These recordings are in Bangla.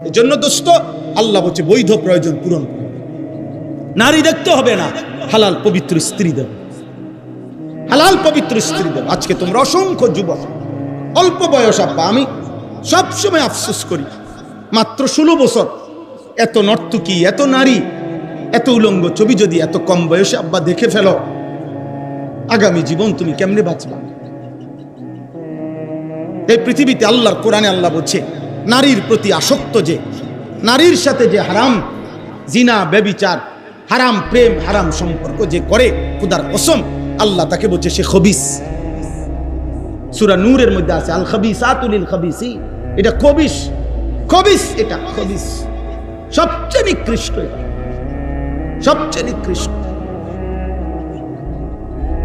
এজন্য দোস্ত আল্লাহ বলছে বৈধ প্রয়োজন পূরণ করো। নারী দেখতে হবে না, হালাল পবিত্র স্ত্রী দেব, হালাল পবিত্র স্ত্রী দেব। আজকে তোমরা অসংখ্য যুবক অল্প বয়স, আব্বা আমি সবসময় আফসোস করি, মাত্র 16 বছর, এত নর্তকী, এত নারী, এত উলঙ্গ ছবি যদি এত কম বয়সে আব্বা দেখে ফেলো, আগামী জীবন তুমি কেমনে বাঁচবা? এই পৃথিবীতে আল্লাহর কোরআনে আল্লাহ বলছে নারীর প্রতি আসক্ত, যে নারীর সাথে যে হারাম জিনা ব্যভিচার, হারাম প্রেম, হারাম সম্পর্ক যে করে, খুদার কসম আল্লাহ তাকে বলছে সে খবিস। সূরা নূরের মধ্যে আছে আল খাবিসাতু লিল খাবিসি, এটা খবিস, খবিস, এটা খবিস, সবচেয়ে নিকৃষ্ট, এটা সবচেয়ে নিকৃষ্ট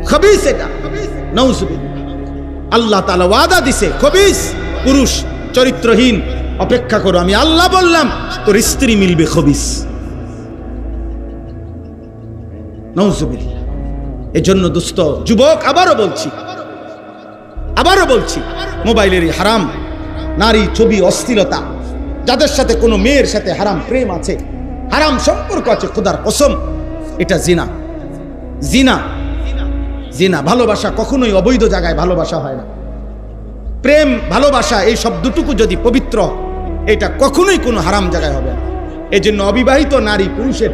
খবিস, এটা নাউজুবিল্লাহ। আল্লাহ তাআলা ওয়াদা দিছে খবিস পুরুষ চরিত্রহীন, অপেক্ষা করো, আমি আল্লাহ বললাম তোর স্ত্রী মিলবে খবিস। নাউজুবিল্লাহ। এজন্য দোস্ত যুবক, আবারও বলছি, মোবাইলের হারাম নারী ছবি, অশ্লীলতা, যাদের সাথে কোনো মেয়ের সাথে হারাম প্রেম আছে, হারাম সম্পর্ক আছে, খোদার কসম এটা জিনা। জিনা, জিনা। ভালোবাসা কখনোই অবৈধ জায়গায় ভালোবাসা হয় না। প্রেম, ভালোবাসা এই শব্দটুকু যদি পবিত্র, এটা কখনোই কোনো হারাম জায়গায় হবে না। এই জন্য অবিবাহিত নারী পুরুষের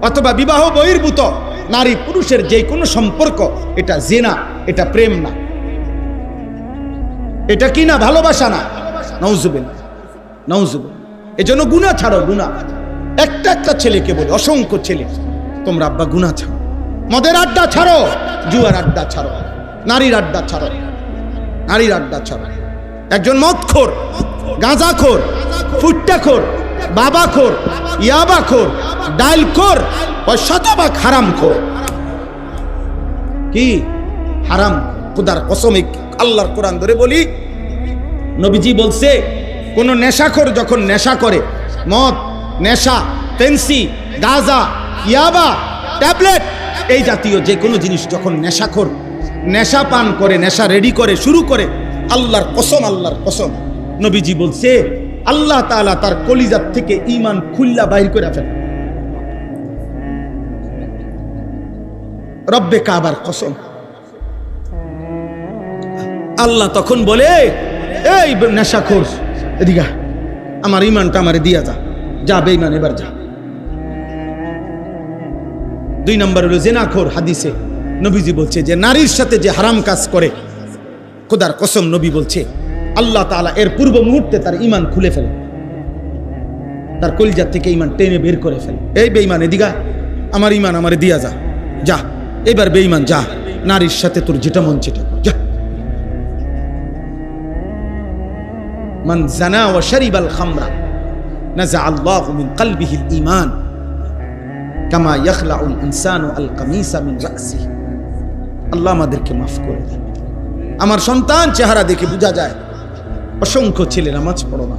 অথবা বিবাহ বহির্ভূত নারী পুরুষের যে কোনো সম্পর্ক, এটা জিনা, এটা প্রেম না, এটা কি না, ভালোবাসা না। নাউজুবিল্লাহ, নাউজুবিল্লাহ। এজন্য গুনাহ ছাড়ো, গুনাহ। একটা একটা ছেলেকে বলে, অসংখ্য ছেলে, তোমরা আব্বা গুনাহ ছাড়ো, মদের আড্ডা ছাড়ো, জুয়ার আড্ডা ছাড়ো, নারীর আড্ডা ছাড়ো, নারীর আড্ডা ছাড়ো। একজন মদখোর, গাঁজাখোর, ফুট্টাখোর, বাবাখোর, ইয়াবাখোর, ডালখোর, ওই শতভাগ হারামখোর। কি হারাম? খুদার কসম আল্লাহর কোরআন ধরে বলি, নবীজি বলছে কোন নেশাখোর যখন নেশা করে, মদ, নেশা, পেন্সি, গাঁজা, ইয়াবা, ট্যাবলেট, এই জাতীয় যে কোনো জিনিস যখন নেশাখোর নেশা পান করে, নেশা রেডি করে, শুরু করে, আল্লাহর কসম, আল্লাহর কসম, নবীজি বলছে আল্লাহ তাআলা তার কলিজার থেকে ঈমান খুল্লা বাইর করে ফেলে। রব্বে কাবার কসম। আল্লাহ তখন বলে, এই নেশাখোর এদিকে, আমার ঈমানটা আমারে দিয়া যা, যা বেঈমান, এবার যা। 2 নম্বর হলো জিনাখোর। হাদিসে নবীজি বলছে যে নারীর সাথে যে হারাম কাজ করে, খোদার কসম নবী বলছে আল্লাহ তাআলা এর পূর্ব মুহূর্তে তার ঈমান খুলে ফেলে, তার কলিজা থেকে ঈমান টেনে বের করে ফেলে। এই বেঈমান এদিকে, আমার ঈমান আমারে দিয়া যা, যা এবার বেঈমান যা, নারীর সাথে তোর যেটা মন সেটা কর, যা। মান জানা ওয়া শারিবাল খামরা নাযা আল্লাহু মিন কলবিহিল ঈমান কামা ইয়াখলাউল ইনসানু আল কামিসা মিন রাসিহি। আল্লাহ আমাদেরকে মাফ করে দেন। আমার সন্তান চেহারা দেখে বোঝা যায়, অসংখ্য ছেলে নামাজ পড়ো না।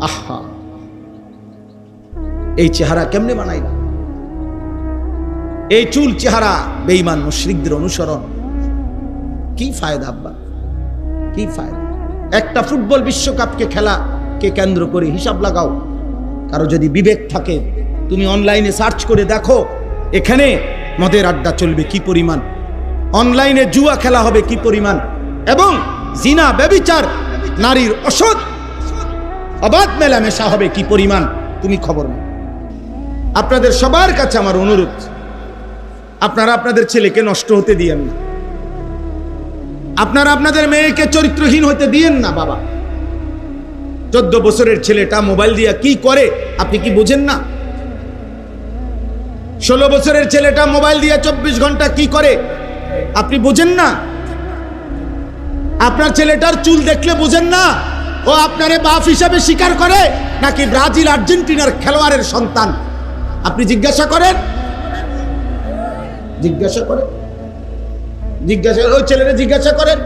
আহা, এই চেহারা কেমনে বানাইলা? এই চুল চেহারা বেঈমান মুশরিকদের অনুসরণ। কি ফায়দা আব্বা, কি ফায়দা? একটা ফুটবল বিশ্বকাপকে খেলাকে কেন্দ্র করে হিসাব লাগাও। কারো যদি বিবেক থাকে, তুমি অনলাইনে সার্চ করে দেখো এখানে মদের আড্ডা চলবে কি পরিমাণ, অনলাইনে জুয়া খেলা হবে কি পরিমাণ, এবং জিনা, ব্যভিচার, নারীর অসৎ অবাধ মেলামেশা হবে কি পরিমাণ, তুমি খবর নাও। আপনাদের সবার কাছে আমার অনুরোধ, আপনারা আপনাদের ছেলেকে নষ্ট হতে দিয়েন না, আপনারা আপনাদের মেয়েকে চরিত্রহীন হতে দিয়েন না। বাবা, 14 বছরের ছেলেটা মোবাইল দিয়া কি করে আপনি কি বুঝেন না? 16 বছরের ছেলেটা মোবাইল দিয়া 24 ঘন্টা কি করে আপনি বুঝেন না? আপনার ছেলেটার চুল দেখলে বুঝেন না ও আপনারে বাপ হিসাবে স্বীকার করে নাকি ব্রাজিল আর্জেন্টিনার খেলোয়াড়ের সন্তান? আপনি জিজ্ঞাসা করেন, জিজ্ঞাসা করেন, জিজ্ঞাসা, ওই ছেলেরা জিজ্ঞাসা করেন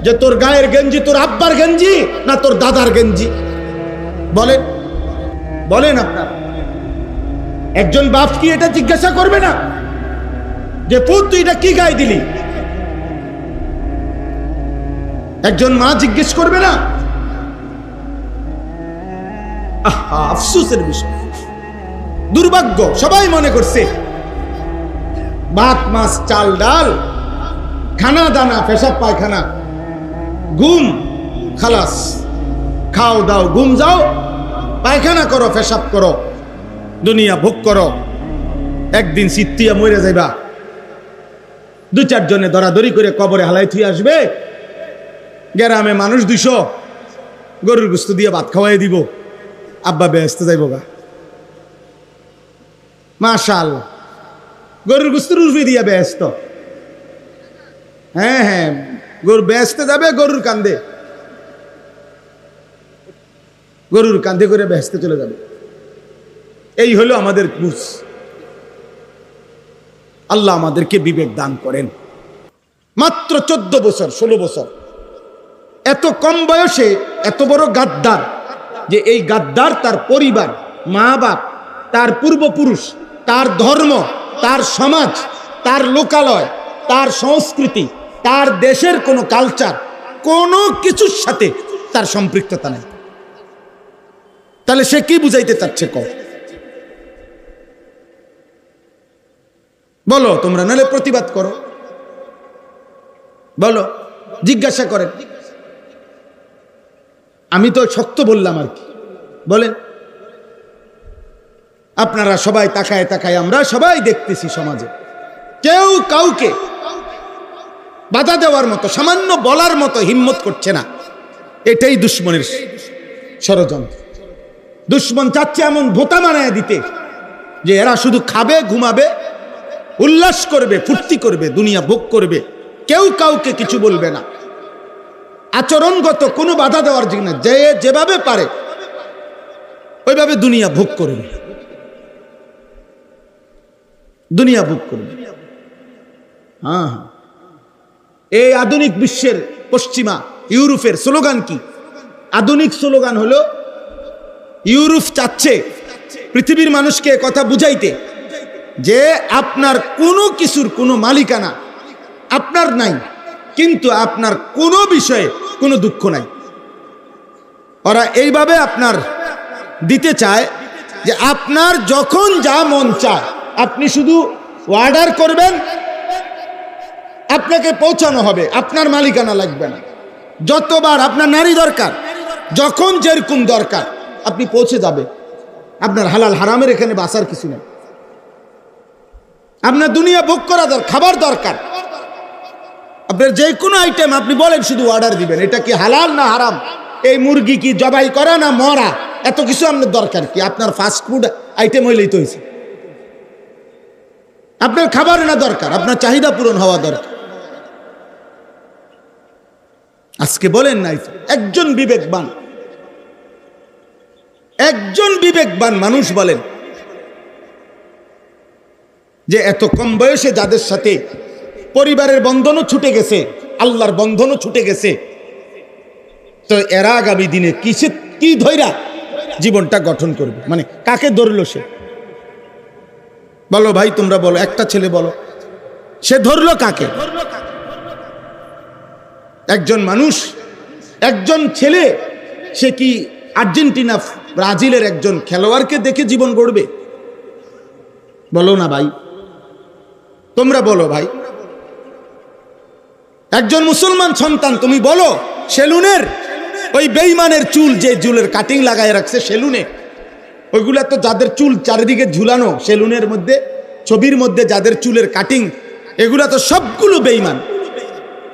যে তোর গায়ের গেঞ্জি তোর আব্বার গেঞ্জি না তোর দাদার গেঞ্জি? বলেন, বলেন আপনার একজন বাপ কি এটা জিজ্ঞাসা করবে না যে পুত তুই এটা কি গায়ে দিলি? একজন মা জিজ্ঞেস করবে না? আহা, আফসোসের বিষয়, দুর্ভাগ্য। সবাই মনে করছে ভাত মাছ চাল ডাল, খানা দানা, পেশাব পায়খানা, ঘুম, খালাস, খাও দাও, ঘুম যাও, পায়খানা করো, পেশাব করো, দুনিয়া ভোগ করো, একদিন সিত্তিয়া মরে যাইবা, দু চারজনে দরাদরি করে কবরে হালাই থুই আসবে, গ্রামে মানুষ 200 গরুর গোস্ত দিয়ে ভাত খাওয়াই দিব, আব্বা বেহেশতে যাইব গা। মাশাআল্লাহ, গরুর গোস্ত রুফি দিয়া বেহেশত। হ্যাঁ হ্যাঁ, গরু বেহেশতে যাবে, গরুর কান্দে করে বেহেশতে চলে যাবে। এই হলো আমাদের বুঝ। আল্লাহ আমাদেরকে বিবেক দান করেন। মাত্র 14 বছর 16 বছর, এত কম বয়সে এত বড় গাদ্দার, যে এই গাদ্দার তার পরিবার, মা বাপ, তার পূর্বপুরুষ, তার ধর্ম, তার সমাজ, তার লোকালয়, তার সংস্কৃতি, তার দেশের কোনো কালচার, কোনো কিছুর সাথে তার সম্পৃক্ততা নেই। তাহলে সে কি বুঝাইতে চাচ্ছে কও? বলো তোমরা, নাহলে প্রতিবাদ করো, বলো, জিজ্ঞাসা করেন। আমি তো শক্ত বললাম আর কি, বলেন। আপনারা সবাই তাকায় তাকায়, আমরা সবাই দেখতেছি সমাজে কেউ কাউকে বাধা দেওয়ার মতো, সামান্য বলার মতো হিম্মত করছে না। এটাই দুশ্মনের ষড়যন্ত্র। দুশ্মন চাচ্ছে এমন ভোতা বানায় দিতে যে এরা শুধু খাবে, ঘুমাবে, উল্লাস করবে, ফুর্তি করবে, দুনিয়া ভোগ করবে, কেউ কাউকে কিছু বলবে না। আচরণগত কোনো বাধা দেওয়ার জন্য যে যেভাবে পারে ওইভাবে দুনিয়া ভোগ করবে, দুনিয়া ভোগ করবে। হ্যাঁ, এই আধুনিক বিশ্বের, পশ্চিমা ইউরোপের স্লোগান কি? আধুনিক স্লোগান হলো, ইউরোপ চাচ্ছে পৃথিবীর মানুষকে কথা বুঝাইতে যে আপনার কোনো কিছুর কোনো মালিকানা আপনার নাই, কিন্তু আপনার কোনো বিষয়ে কোনো দুঃখ নাই। ওরা এইভাবে আপনার দিতে চায় যে আপনার যখন যা মন চায় আপনি শুধু অর্ডার করবেন, আপনাকে পৌঁছানো হবে, আপনার মালিকানা লাগবে না। যতবার আপনার নারী দরকার, যখন যেরকম দরকার আপনি পৌঁছে যাবে। আপনার হালাল হারামের এখানে বাঁচার কিছু নেই। আপনার দুনিয়া ভোগ করা দরকার, খাবার দরকার, আপনার যে কোনো আইটেম আপনি বলেন, শুধু অর্ডার দিবেন। এটা কি হালাল না হারাম, এই মুরগি কি জবাই করা না মরা, এত কিছু আপনার দরকার কি? আপনার ফাস্ট ফুড আইটেম হইলেই তো হয়েছে। আপনার খাবার না দরকার, আপনার চাহিদা পূরণ হওয়া দরকার। আজকে বলেন নাই একজন বিবেকবান মানুষ বলেন যে এত কম বয়সে যাদের সাথে পরিবারের বন্ধনও ছুটে গেছে, আল্লাহর বন্ধনও ছুটে গেছে, তো এরা আগামী দিনে কি ধইরা জীবনটা গঠন করবে? মানে কাকে ধরলো সে? বলো ভাই, তোমরা বলো, একটা ছেলে বলো, সে ধরলো কাকে? একজন মানুষ, একজন ছেলে, সে কি আর্জেন্টিনা, ব্রাজিলের একজন খেলোয়াড়কে দেখে জীবন গড়বে? বলো না ভাই, তোমরা বলো ভাই। একজন মুসলমান সন্তান, তুমি বলো, সেলুনের ওই বেঈমানের চুল, যে চুলের কাটিং লাগায় রাখছে সেলুনে, ওইগুলা তো যাদের চুল চারিদিকে ঝুলানো সেলুনের মধ্যে, ছবির মধ্যে যাদের চুলের কাটিং, এগুলা তো সবগুলো বেঈমান।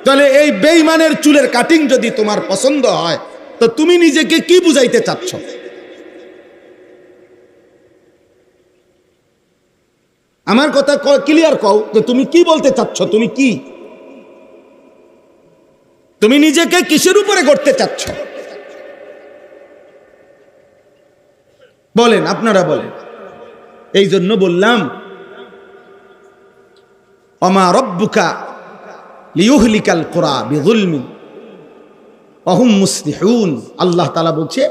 তাহলে এই বেঈমানের চুলের কাটিং যদি তোমার পছন্দ হয়, তো তুমি নিজেকে কি বুঝাইতে চাচ্ছ? আমার কথা ক্লিয়ার কও তো, তুমি কি বলতে চাচ্ছ? তুমি নিজেকে কিসের উপরে গড়তে চাচ্ছ? বলেন, আপনারা বলেন। এই জন্য বললাম, ওমা রব্বুকা লিয়ুহলিকাল কুরা বিযুলমিন ওয়া হুম মুসলিহুন। আল্লাহ তাআলা বলছে,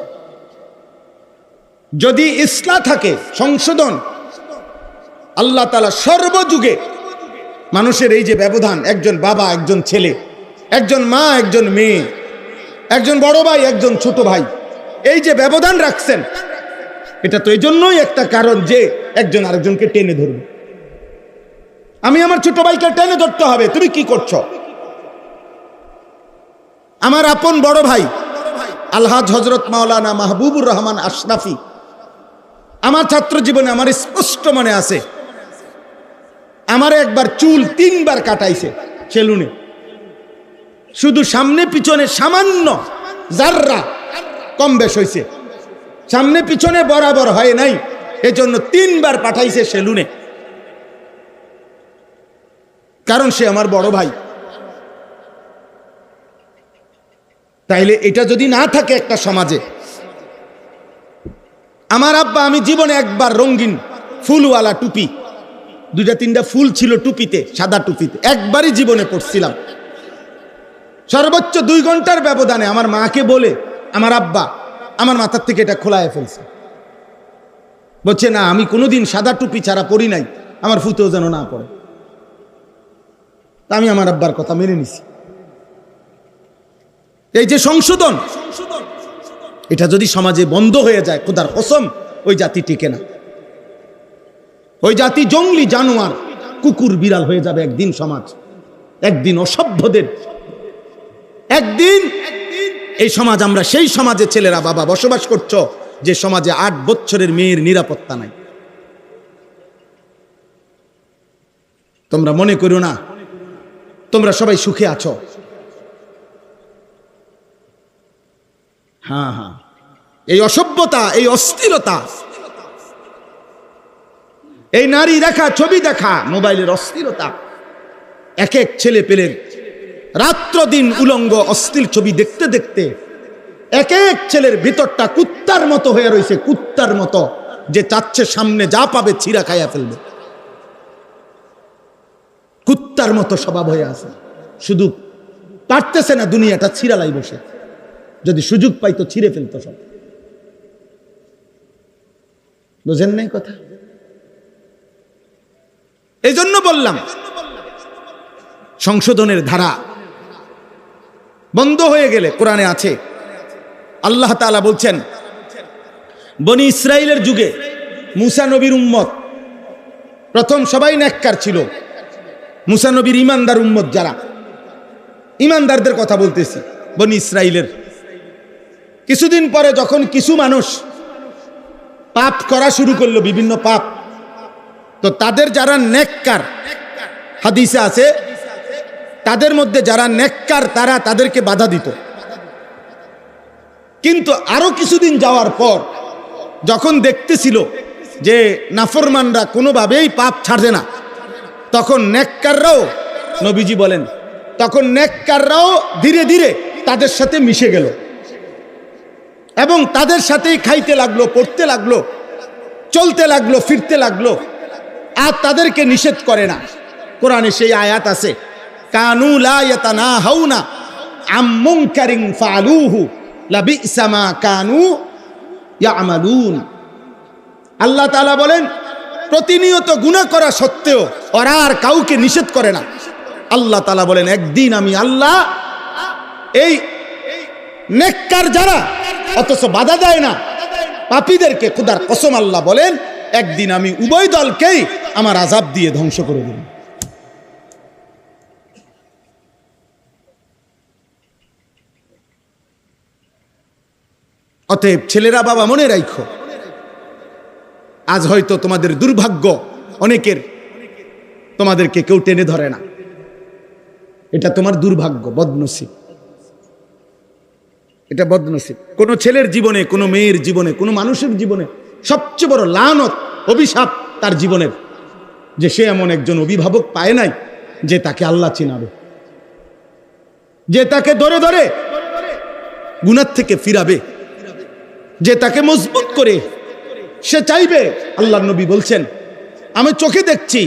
যদি ইসলাহ থাকে, সংশোধন, আল্লাহ তাআলা সর্বযুগে মানুষের এই যে ব্যবধান, একজন বাবা একজন ছেলে, একজন মা একজন মেয়ে, একজন বড় ভাই একজন ছোট ভাই, এই যে ব্যবধান রাখছেন, এটা তো এই জন্যই একটা কারণ যে একজন আরেকজনকে টেনে ধরবে। আমি আমার ছোট ভাইকে টেনে ধরতে হবে, তুমি কি করছো? আমার আপন বড় ভাই আলহাজ হযরত মাওলানা মাহবুবুর রহমান আশরাফি, আমার ছাত্র জীবনে আমার স্পষ্ট মনে আছে, আমার একবার চুল 3 বার কাটাইছে সেলুনে, শুধু সামনে পিছনে সামান্য জাররা কম বেশ হয়েছে, সামনে পিছনে বরাবর হয় নাই, এজন্য 3 বার পাঠাইছে সেলুনে, কারণ সে আমার বড় ভাই। তাইলে এটা যদি না থাকে একটা সমাজে, আমার আব্বা, আমি জীবনে একবার রঙিন ফুলওয়ালা টুপি, 2-3টা ফুল ছিল টুপিতে, সাদা টুপিতে, একবারই জীবনে পড়ছিলাম। সর্বোচ্চ 2 ঘন্টার ব্যবধানে আমার মাকে বলে আমার আব্বা আমার মাথার থেকে এটা খোলায় ফেলছে, বলছে না আমি কোনোদিন সাদা টুপি ছাড়া পড়ি নাই, আমার ফুতেও যেন না পড়ে। তা আমি আমার আব্বার কথা মেনে নিছি। এই যে সংশোধন, এটা যদি সমাজে বন্ধ হয়ে যায়, খোদার কসম ওই জাতি টিকে না। ওই জাতি জঙ্গলি জানোয়ার, কুকুর বিড়াল হয়ে যাবে একদিন সমাজ, একদিন অসভ্যদের, একদিন এই সমাজ। আমরা সেই সমাজে ছেলেরা বাবা বসবাস করছো যে সমাজে 8 বছরের মেয়ের নিরাপত্তা নাই। তোমরা মনে করো না তোমরা সবাই সুখে আছো। হ্যাঁ হ্যাঁ, এই অসভ্যতা, এই অস্থিরতা, এই নারী দেখা, ছবি দেখা, মোবাইলের অস্থিরতা, এক এক ছেলে পেলের রাত্র দিন উলঙ্গ অশ্লীল ছবি দেখতে দেখতে এক এক ছেলের ভিতরটা কুত্তার মতো হয়ে রয়েছে, কুত্তার মতো, যে চাচ্ছে সামনে যা পাবে ছিঁড়া খাইয়া ফেলবে, কুত্তার মতো স্বভাব হয়ে আছে। শুধু পারতেছে না দুনিয়াটা ছিঁড়ালাই বসে, যদি সুযোগ পাইতো ছিঁড়ে ফেলতো সব। বুঝেন নাই কথা? এই জন্য বললাম সংশোধনের ধারা বন্ধ হয়ে গেলে, কোরআনে আছে আল্লাহ তাআলা বলছেন, বনি ইসরাইলের যুগে মুসা নবীর উম্মত প্রথম সবাই নেককার ছিল। মুসা নবীর ইমানদার উম্মত যারা, ইমানদারদের কথা বলতেছি, বনি ইসরাইলের। কিছুদিন পরে যখন কিছু মানুষ পাপ করা শুরু করলো, বিভিন্ন পাপ, তো তাদের যারা নেককার, হাদিসে আছে তাদের মধ্যে যারা নেককার তারা তাদেরকে বাধা দিত। কিন্তু আরো কিছুদিন যাওয়ার পর যখন দেখতেছিল যে নাফরমানরা কোনোভাবেই পাপ ছাড়ে না, তখন নেককাররাও, নবীজি বলেন, তখন নেককাররাও ধীরে ধীরে তাদের সাথে মিশে গেল এবং তাদের সাথেই খাইতে লাগলো, পড়তে লাগলো, চলতে লাগলো, ফিরতে লাগলো, আর তাদেরকে নিষেধ করে না। কোরআনে সেই আয়াত আছে, কানু লা ইয়াতানাহাউনা আম মুনকারিন ফাআলুহু লাবিসা মা কানু ইয়ামালুন। আল্লাহ তাআলা বলেন, প্রতিনিয়ত গুনাহ করা সত্ত্বেও ওরা আর কাউকে নিষেধ করে না। আল্লাহ তাআলা বলেন, একদিন আমি আল্লাহ এই নেককার যারা অথচ বাধা দেয় না পাপীদেরকে, খোদার কসম আল্লাহ বলেন, একদিন আমি উভয় দলকেই আমার আযাব দিয়ে ধ্বংস করে দেব। অতএব ছেলেরা বাবা মনে রাখো, আজ হয়তো তোমাদের দুর্ভাগ্য, অনেকের তোমাদেরকে কেউ টেনে ধরে না, এটা তোমার দুর্ভাগ্য, বদনসিব, এটা বদনসিব। কোনো ছেলের জীবনে, কোনো মেয়ের জীবনে, কোনো মানুষের জীবনে সবচেয়ে বড় লানত, অভিশাপ তার জীবনের, যে সে এমন একজন অভিভাবক পায় নাই যে তাকে আল্লাহ চিনাবে, যে তাকে ধরে ধরে গুনাহ থেকে ফিরাবে, যে তাকে মজবুত করে সে চাইবে। আল্লাহর নবী বলছেন, আমি চোখে দেখছি,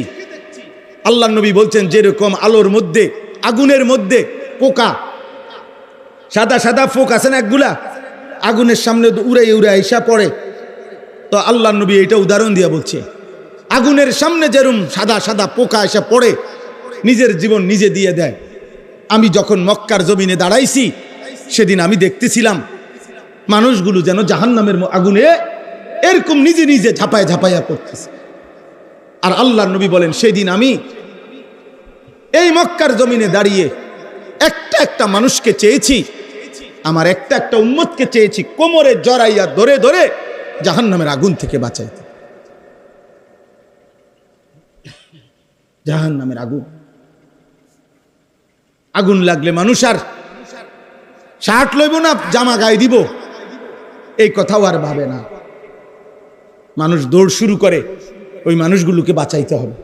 আল্লাহর নবী বলছেন, যেরকম আলোর মধ্যে, আগুনের মধ্যে পোকা, সাদা সাদা পোক আছে না একগুলা, আগুনের সামনে উড়ে উড়ে এসে পড়ে, তো আল্লাহর নবী এটা উদাহরণ দিয়া বলছে, আগুনের সামনে যেরকম সাদা সাদা পোকা এসে পড়ে, নিজের জীবন নিজে দিয়ে দেয়। আমি যখন মক্কার জমিনে দাঁড়াইছি, সেদিন আমি দেখতেছিলাম মানুষগুলো যেন জাহান্নামের আগুনে এরকম নিজে নিজে ঝাঁপায় ঝাঁপাইয়া পড়তেছে। আর আল্লাহর নবী বলেন, সেদিন আমি এই মক্কার জমিনে দাঁড়িয়ে একটা একটা মানুষকে চেয়েছি, আমার একটা একটা উম্মতকে চেয়েছি কোমরে জড়াইয়া ধরে ধরে জাহান্নামের আগুন থেকে বাঁচাইতে। জাহান্নামের আগুন, আগুন লাগলে মানুষ আর শার্ট লইব না জামা গায়ে দিব এই কথাও আর ভাবে না। মানুষ দৌড় শুরু করে ওই মানুষগুলোকে বাঁচাইতে হবে।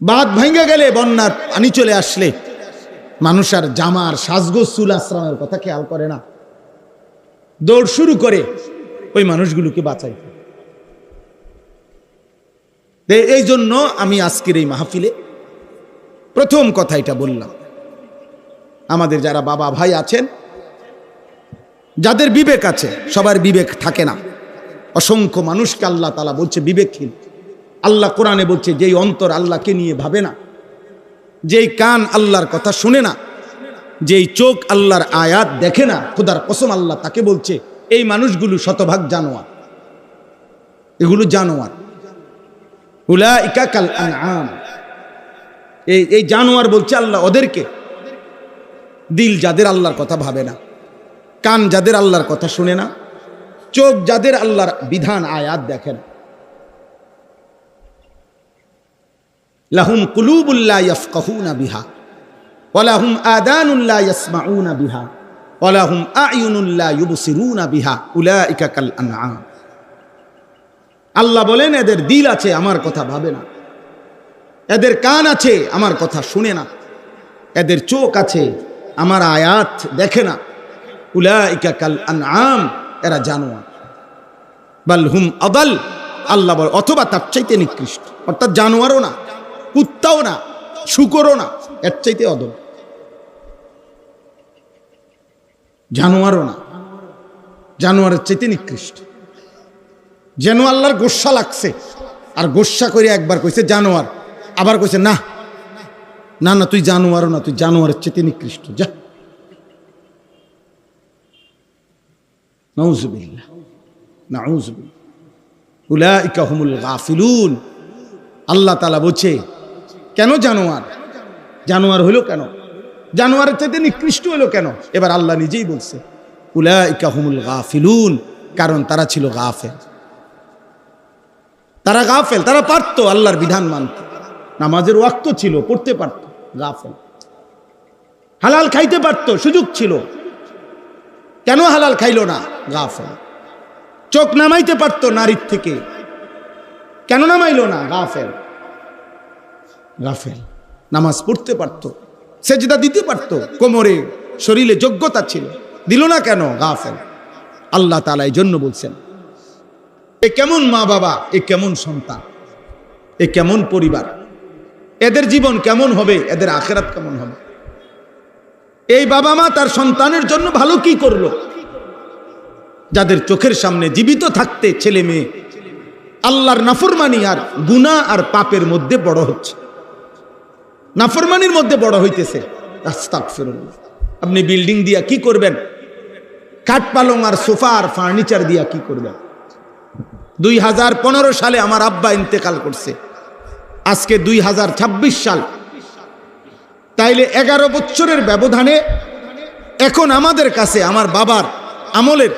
বাঁধ ভাঙ্গা গেলে, বন্যার পানি চলে আসলে মানুষ আর জামার সাজগোজ চুল আশ্রমের কথা খেয়াল করে না, দৌড় শুরু করে ওই মানুষগুলোকে বাঁচাইতে। এই জন্য আমি আজকের এই মাহফিলে প্রথম কথা এটা বললাম, আমাদের যারা বাবা ভাই আছেন, যাদের বিবেক আছে, সবার বিবেক থাকে না। অসংখ্য মানুষকে আল্লাহ তাআলা বলছে বিবেকহীন। আল্লাহ কোরআনে বলছে, যেই অন্তর আল্লাহকে নিয়ে ভাবে না, যেই কান আল্লাহর কথা শুনে না, যেই চোখ আল্লাহর আয়াত দেখে না, খোদার কসম আল্লাহ তাকে বলছে এই মানুষগুলো শতভাগ জানোয়ার, এগুলো জানোয়ার। উলাইকা কাল আনআম, এই জানোয়ার বলছে আল্লাহ ওদেরকে। দিল যাদের আল্লাহর কথা ভাবে না, কান যাদের আল্লাহর কথা শুনে না, চোখ যাদের আল্লাহর বিধান আয়াত দেখে না। লাহুম কুলুবুল লা ইয়াফকাহুনা বিহা ওয়া লাহুম আযানুন লা ইয়াসমাউনা বিহা ওয়া লাহুম আ'য়ুনুন লা ইউবসিরুনা বিহা উলাইকা কাল আনআম। আল্লাহ বলেন, এদের দিল আছে আমার কথা ভাবে না, এদের কান আছে আমার কথা শুনে না, এদের চোখ আছে আমার আয়াত দেখে না। উলাইকা কাল আনআম, এরা জানোয়ার। বাল হুম আদাল, আল্লাহ বলে অথবা তার চাইতে নিকৃষ্ট, অর্থাৎ জানোয়ারও না, কুত্তাও না, শূকরও না, এর চাইতে অদল। জানোয়ারও না, জানোয়ারের চাইতে নিকৃষ্ট। যেন আল্লাহর গোস্বা লাগছে, আর গোস্বা করে একবার কইছে জানোয়ার, আবার কইছে না না না তুই জানোয়ারও না, তুই জানোয়ারের চাইতে নিকৃষ্ট, যা। নাউযুবিল্লাহ, নাউযুবিল্লাহ। উলাইকা হুমুল গাফিলুন। আল্লাহ তাআলা বলছে, কেন জানোয়ার? জানোয়ার হলো কেন? জানোয়ারের চাইতে নিকৃষ্ট হলো কেন? এবার আল্লাহ নিজেই বলছে, উলাইকা হুমুল গাফিলুন, কারণ তারা ছিল গাফেল। তারা গাফেল, তারা পারত আল্লাহর বিধান মানতে, নামাজের ওয়াক্ত ছিল, পড়তে পারত, গাফেল। হালাল খাইতে পারত, সুযোগ ছিল, কেন হালাল খাইলো না? গাফেল। চোখ নামাইতে পারত নারীর থেকে, কেন নামাইলো না? গাফেল, গাফেল। নামাজ পড়তে পারত, সেজদা দিতে পারত, কোমরে শরীরে যোগ্যতা ছিল, দিল না কেন? গাফেল। আল্লাহ তাআলা এই জন্য বলছেন, এ কেমন মা বাবা, এ কেমন সন্তান, এ কেমন পরিবার, এদের জীবন কেমন হবে, এদের আখিরাত কেমন হবে? এই বাবা মা তার সন্তানের জন্য ভালো কি করলো, যাদের চোখের সামনে জীবিত থাকতে ছেলে মেয়ে আল্লাহর নাফরমানি আর গুনাহ আর পাপের মধ্যে বড় হচ্ছে, নাফরমানির মধ্যে বড় হইতেছে। আস্তাগফিরুল্লাহ। আপনি বিল্ডিং দিয়া কি করবেন? কাঠ পালং আর সোফা আর ফার্নিচার দিয়া কি করবেন? 2015 সালে আমার আব্বা ইন্তেকাল করছে, আজকে 2026 সাল, তাইলে 11 বছরের ব্যবধানে এখন আমাদের কাছে আমার বাবার আমলের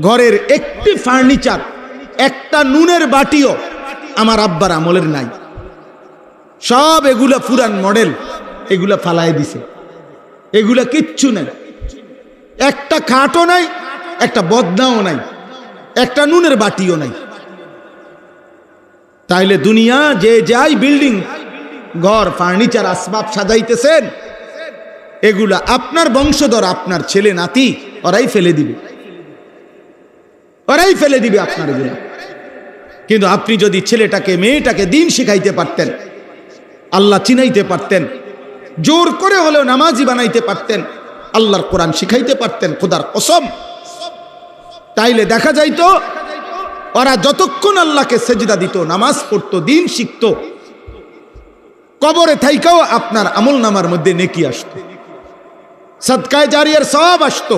ঘরের একটি ফার্নিচার, একটা নুনের বাটিও আমার আব্বার আমলের নাই। সব এগুলা পুরান মডেল, এগুলা ফালাই দিছে, এগুলা কিচ্ছু নাই। একটা খাটও নাই, একটা বদনাও নাই, একটা নুনের বাটিও নাই। তাইলে দুনিয়া যে যাই বিল্ডিং ঘর ফার্নিচার আসবাব সাজাইতেছেন, এগুলা আপনার বংশধর, আপনার ছেলে নাতি, ওরাই ফেলে দিবে, ওরাই ফেলে দিবে আপনার এগুলা। কিন্তু আপনি যদি ছেলেটাকে মেয়েটাকে দিন শিখাইতে পারতেন, আল্লাহ চিনাইতে পারতেন, জোর করে হলেও নামাজি বানাইতে পারতেন, আল্লাহর কোরআন শিখাইতে পারতেন, খোদার কসম, তাইলে দেখা যাইতো ওরা যতক্ষণ আল্লাহকে সেজদা দিত, নামাজ পড়তো, দিন শিখতো, কবরে থাইকাও আপনার আমল নামার মধ্যে নেকি আসতো। সাদকায়ে জারিয়ার সওয়াব আসতো।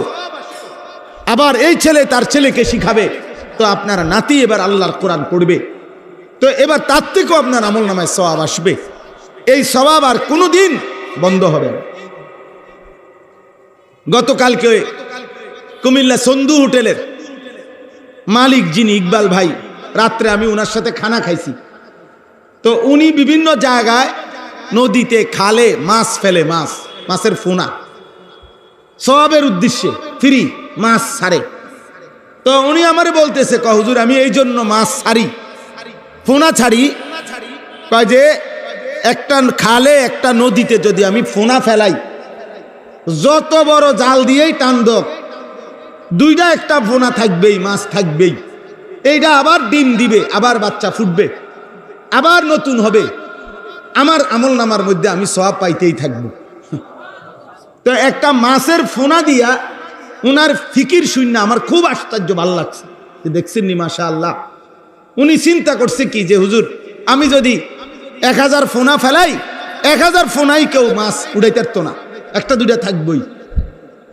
আবার এই ছেলে তার ছেলেকে শিখাবে, তো আপনার নাতি এবার আল্লাহর কোরআন পড়বে, তো এবার তার থেকেও আপনার আমল নামায় সওয়াব আসবে। এই সওয়াব আর কোনোদিন বন্ধ হবে না। গতকালকে কুমিল্লা সন্ধু হোটেলের মালিক যিনি ইকবাল ভাই, রাত্রে আমি ওনার সাথে খানা খাইছি। তো উনি বিভিন্ন জায়গায় নদীতে খালে মাছ ফেলে, মাছের ফোনা সওয়াবের উদ্দেশ্যে ফ্রি মাছ ছাড়ে। তো উনি আমারে বলতেছে, হুজুর আমি এই জন্য মাছ ছাড়ি, ফোনা ছাড়ি, কয় যে একটা খালে একটা নদীতে যদি আমি ফোনা ফেলাই, যত বড় জাল দিয়েই টান দোক, দুইটা একটা ফোনা থাকবেই, মাছ থাকবেই। এইটা আবার ডিম দিবে, আবার বাচ্চা ফুটবে, আবার নতুন হবে। আমার আমল নামার মধ্যে আমি সওয়াব পাইতেই থাকবো। তো একটা মাছের ফোনা দিয়া উনার ফিকির শূন্য আমার খুব আশ্চর্য ভালো লাগছে। দেখছেন নি মাশাআল্লাহ, উনি চিন্তা করছে কি যে হুজুর আমি যদি 1000 ফোনা ফেলাই, 1000 ফোনাই কেউ মাছ উড়াইতে পারতো না, একটা দুইটা থাকবেই,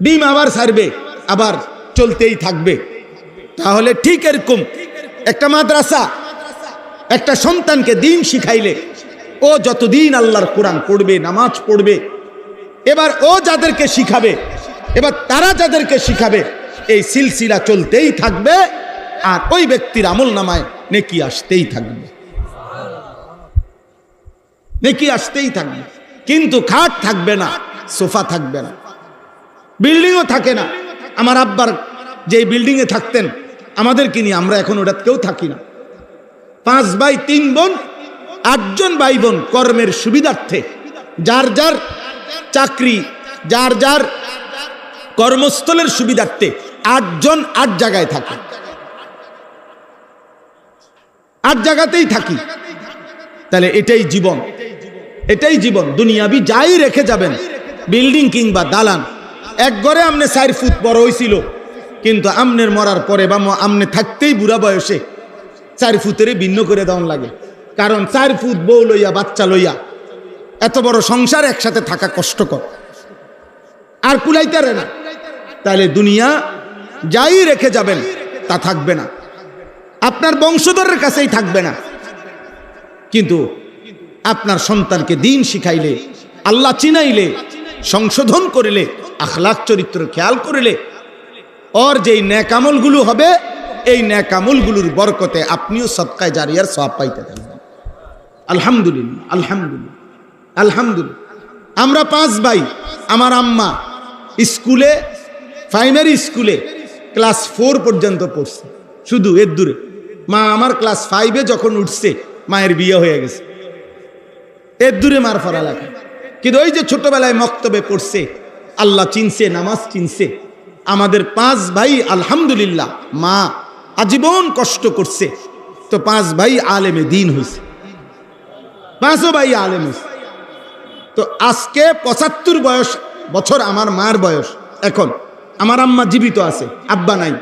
ডিম আবার ছাড়বে, আবার চলতেই থাকবে। তাহলে ঠিক এরকম একটা মাদ্রাসা একটা সন্তানকে দিন শিখাইলে ও যতদিন আল্লাহর কোরআন পড়বে, নামাজ পড়বে, এবার ও যাদেরকে শিখাবে, এবার তারা যাদেরকে শিখাবে, এই সিলসিলা চলতেই থাকবে, আর ওই ব্যক্তির আমল নামায় নেকি আসতেই থাকবে, নেকি আসতেই থাকবে। কিন্তু খাট থাকবে না, সোফা থাকবে না, বিল্ডিংও থাকে না। আমার আব্বার যে বিল্ডিংয়ে থাকতেন আমাদেরকে নিয়ে, আমরা এখন ওটা কেউ থাকি না। 5 ভাই 3 বোন, 8 জন ভাই বোন কর্মের সুবিধার্থে যার যার চাকরি, যার যার কর্মস্থলের সুবিধার্থে 8 জন 8 জায়গায় থাকে, 8 জায়গাতেই থাকি। তাহলে এটাই জীবন, এটাই জীবন। দুনিয়াবি যাই রেখে যাবেন, বিল্ডিং কিংবা দালান, এক ঘরে আমনে 4 ফুট বড় হয়েছিল, কিন্তু আমনের মরার পরে বা আমনে থাকতেই বুড়া বয়সে 4 ফুটের ভিন্ন করে দেওয়ান লাগে। কারণ 4 ফুট বউ লইয়া বাচ্চা লইয়া এত বড় সংসার একসাথে থাকা কষ্টকর, আর কুলাইতে পারে না। তাহলে দুনিয়া যাই রেখে যাবেন তা থাকবে না, আপনার বংশধরের কাছেই থাকবে না। কিন্তু আপনার সন্তানকে দিন শিখাইলে, আল্লাহ চিনাইলে, সংশোধন করিলে, আখলাক চরিত্র খেয়াল করিলে, ওর যেই নেক আমলগুলো হবে, এই নেক আমলগুলোর বরকতে আপনিও সদকায়ে জারিয়ার সওয়াব পাইতে থাকবেন। আলহামদুলিল্লাহ, আলহামদুলিল্লাহ, আলহামদুলিল্লাহ। আমরা 5 ভাই, আমার আম্মা স্কুলে, প্রাইমারি স্কুলে ক্লাস 4 পর্যন্ত পড়ছে, শুধু এর দূরে। মা আমার ক্লাস 5-এ যখন উঠছে, মায়ের বিয়ে হয়ে গেছে, এর দূরে মার পড়ালেখা। কিন্তু ওই যে ছোটবেলায় মক্তবে পড়ছে, আল্লাহ চিনছে, নামাজ চিনছে। আমাদের 5 ভাই আলহামদুলিল্লাহ, মা আজীবন কষ্ট করছে, তো 5 ভাই আলেমে দিন হয়েছে, 5 ভাই আলেম হয়েছে। তো আজকে 75 বছর আমার মার বয়স। এখন আমার আম্মা জীবিত আছে, আব্বা নাই।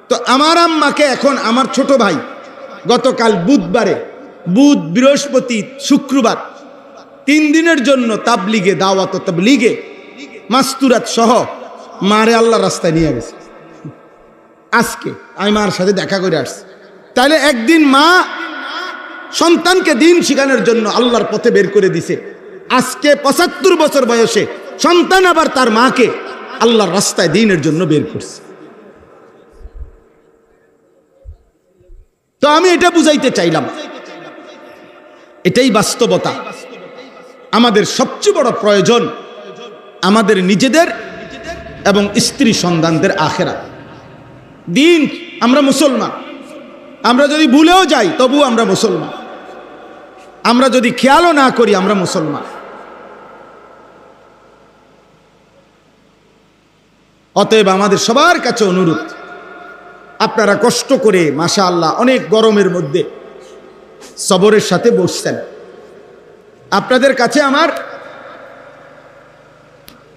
তো আমার আম্মাকে এখন আমার ছোট ভাই গতকাল বুধবারে, বুধ, বৃহস্পতি, শুক্রবার 3 দিনের জন্য তাবলিগে, দাওয়াত তাবলিগে মাস্তুরাত সহ মারে আল্লাহর রাস্তায় নিয়ে গেছে। আজকে আমি মার সাথে দেখা করে আসছি। তাহলে একদিন মা সন্তানকে দিন শিখানোর জন্য আল্লাহর পথে বের করে দিছে। আজকে 75 বছর বয়সে সন্তান আবার তার মাকে আল্লাহর রাস্তায় দিনের জন্য বের করছে। তো আমি এটা বুঝাইতে চাইলাম, এটাই বাস্তবতা। আমাদের সবচেয়ে বড় প্রয়োজন আমাদের নিজেদের এবং স্ত্রী সন্তানদের আখেরাত। দিন, আমরা মুসলমান, আমরা যদি ভুলেও যাই তবু আমরা মুসলমান, আমরা যদি খেয়ালও না করি আমরা মুসলমান। অতএব আমাদের সবার কাছে অনুরোধ, আপনারা কষ্ট করে মাশাআল্লাহ অনেক গরমের মধ্যে সবরের সাথে বসছেন। আপনাদের কাছে আমার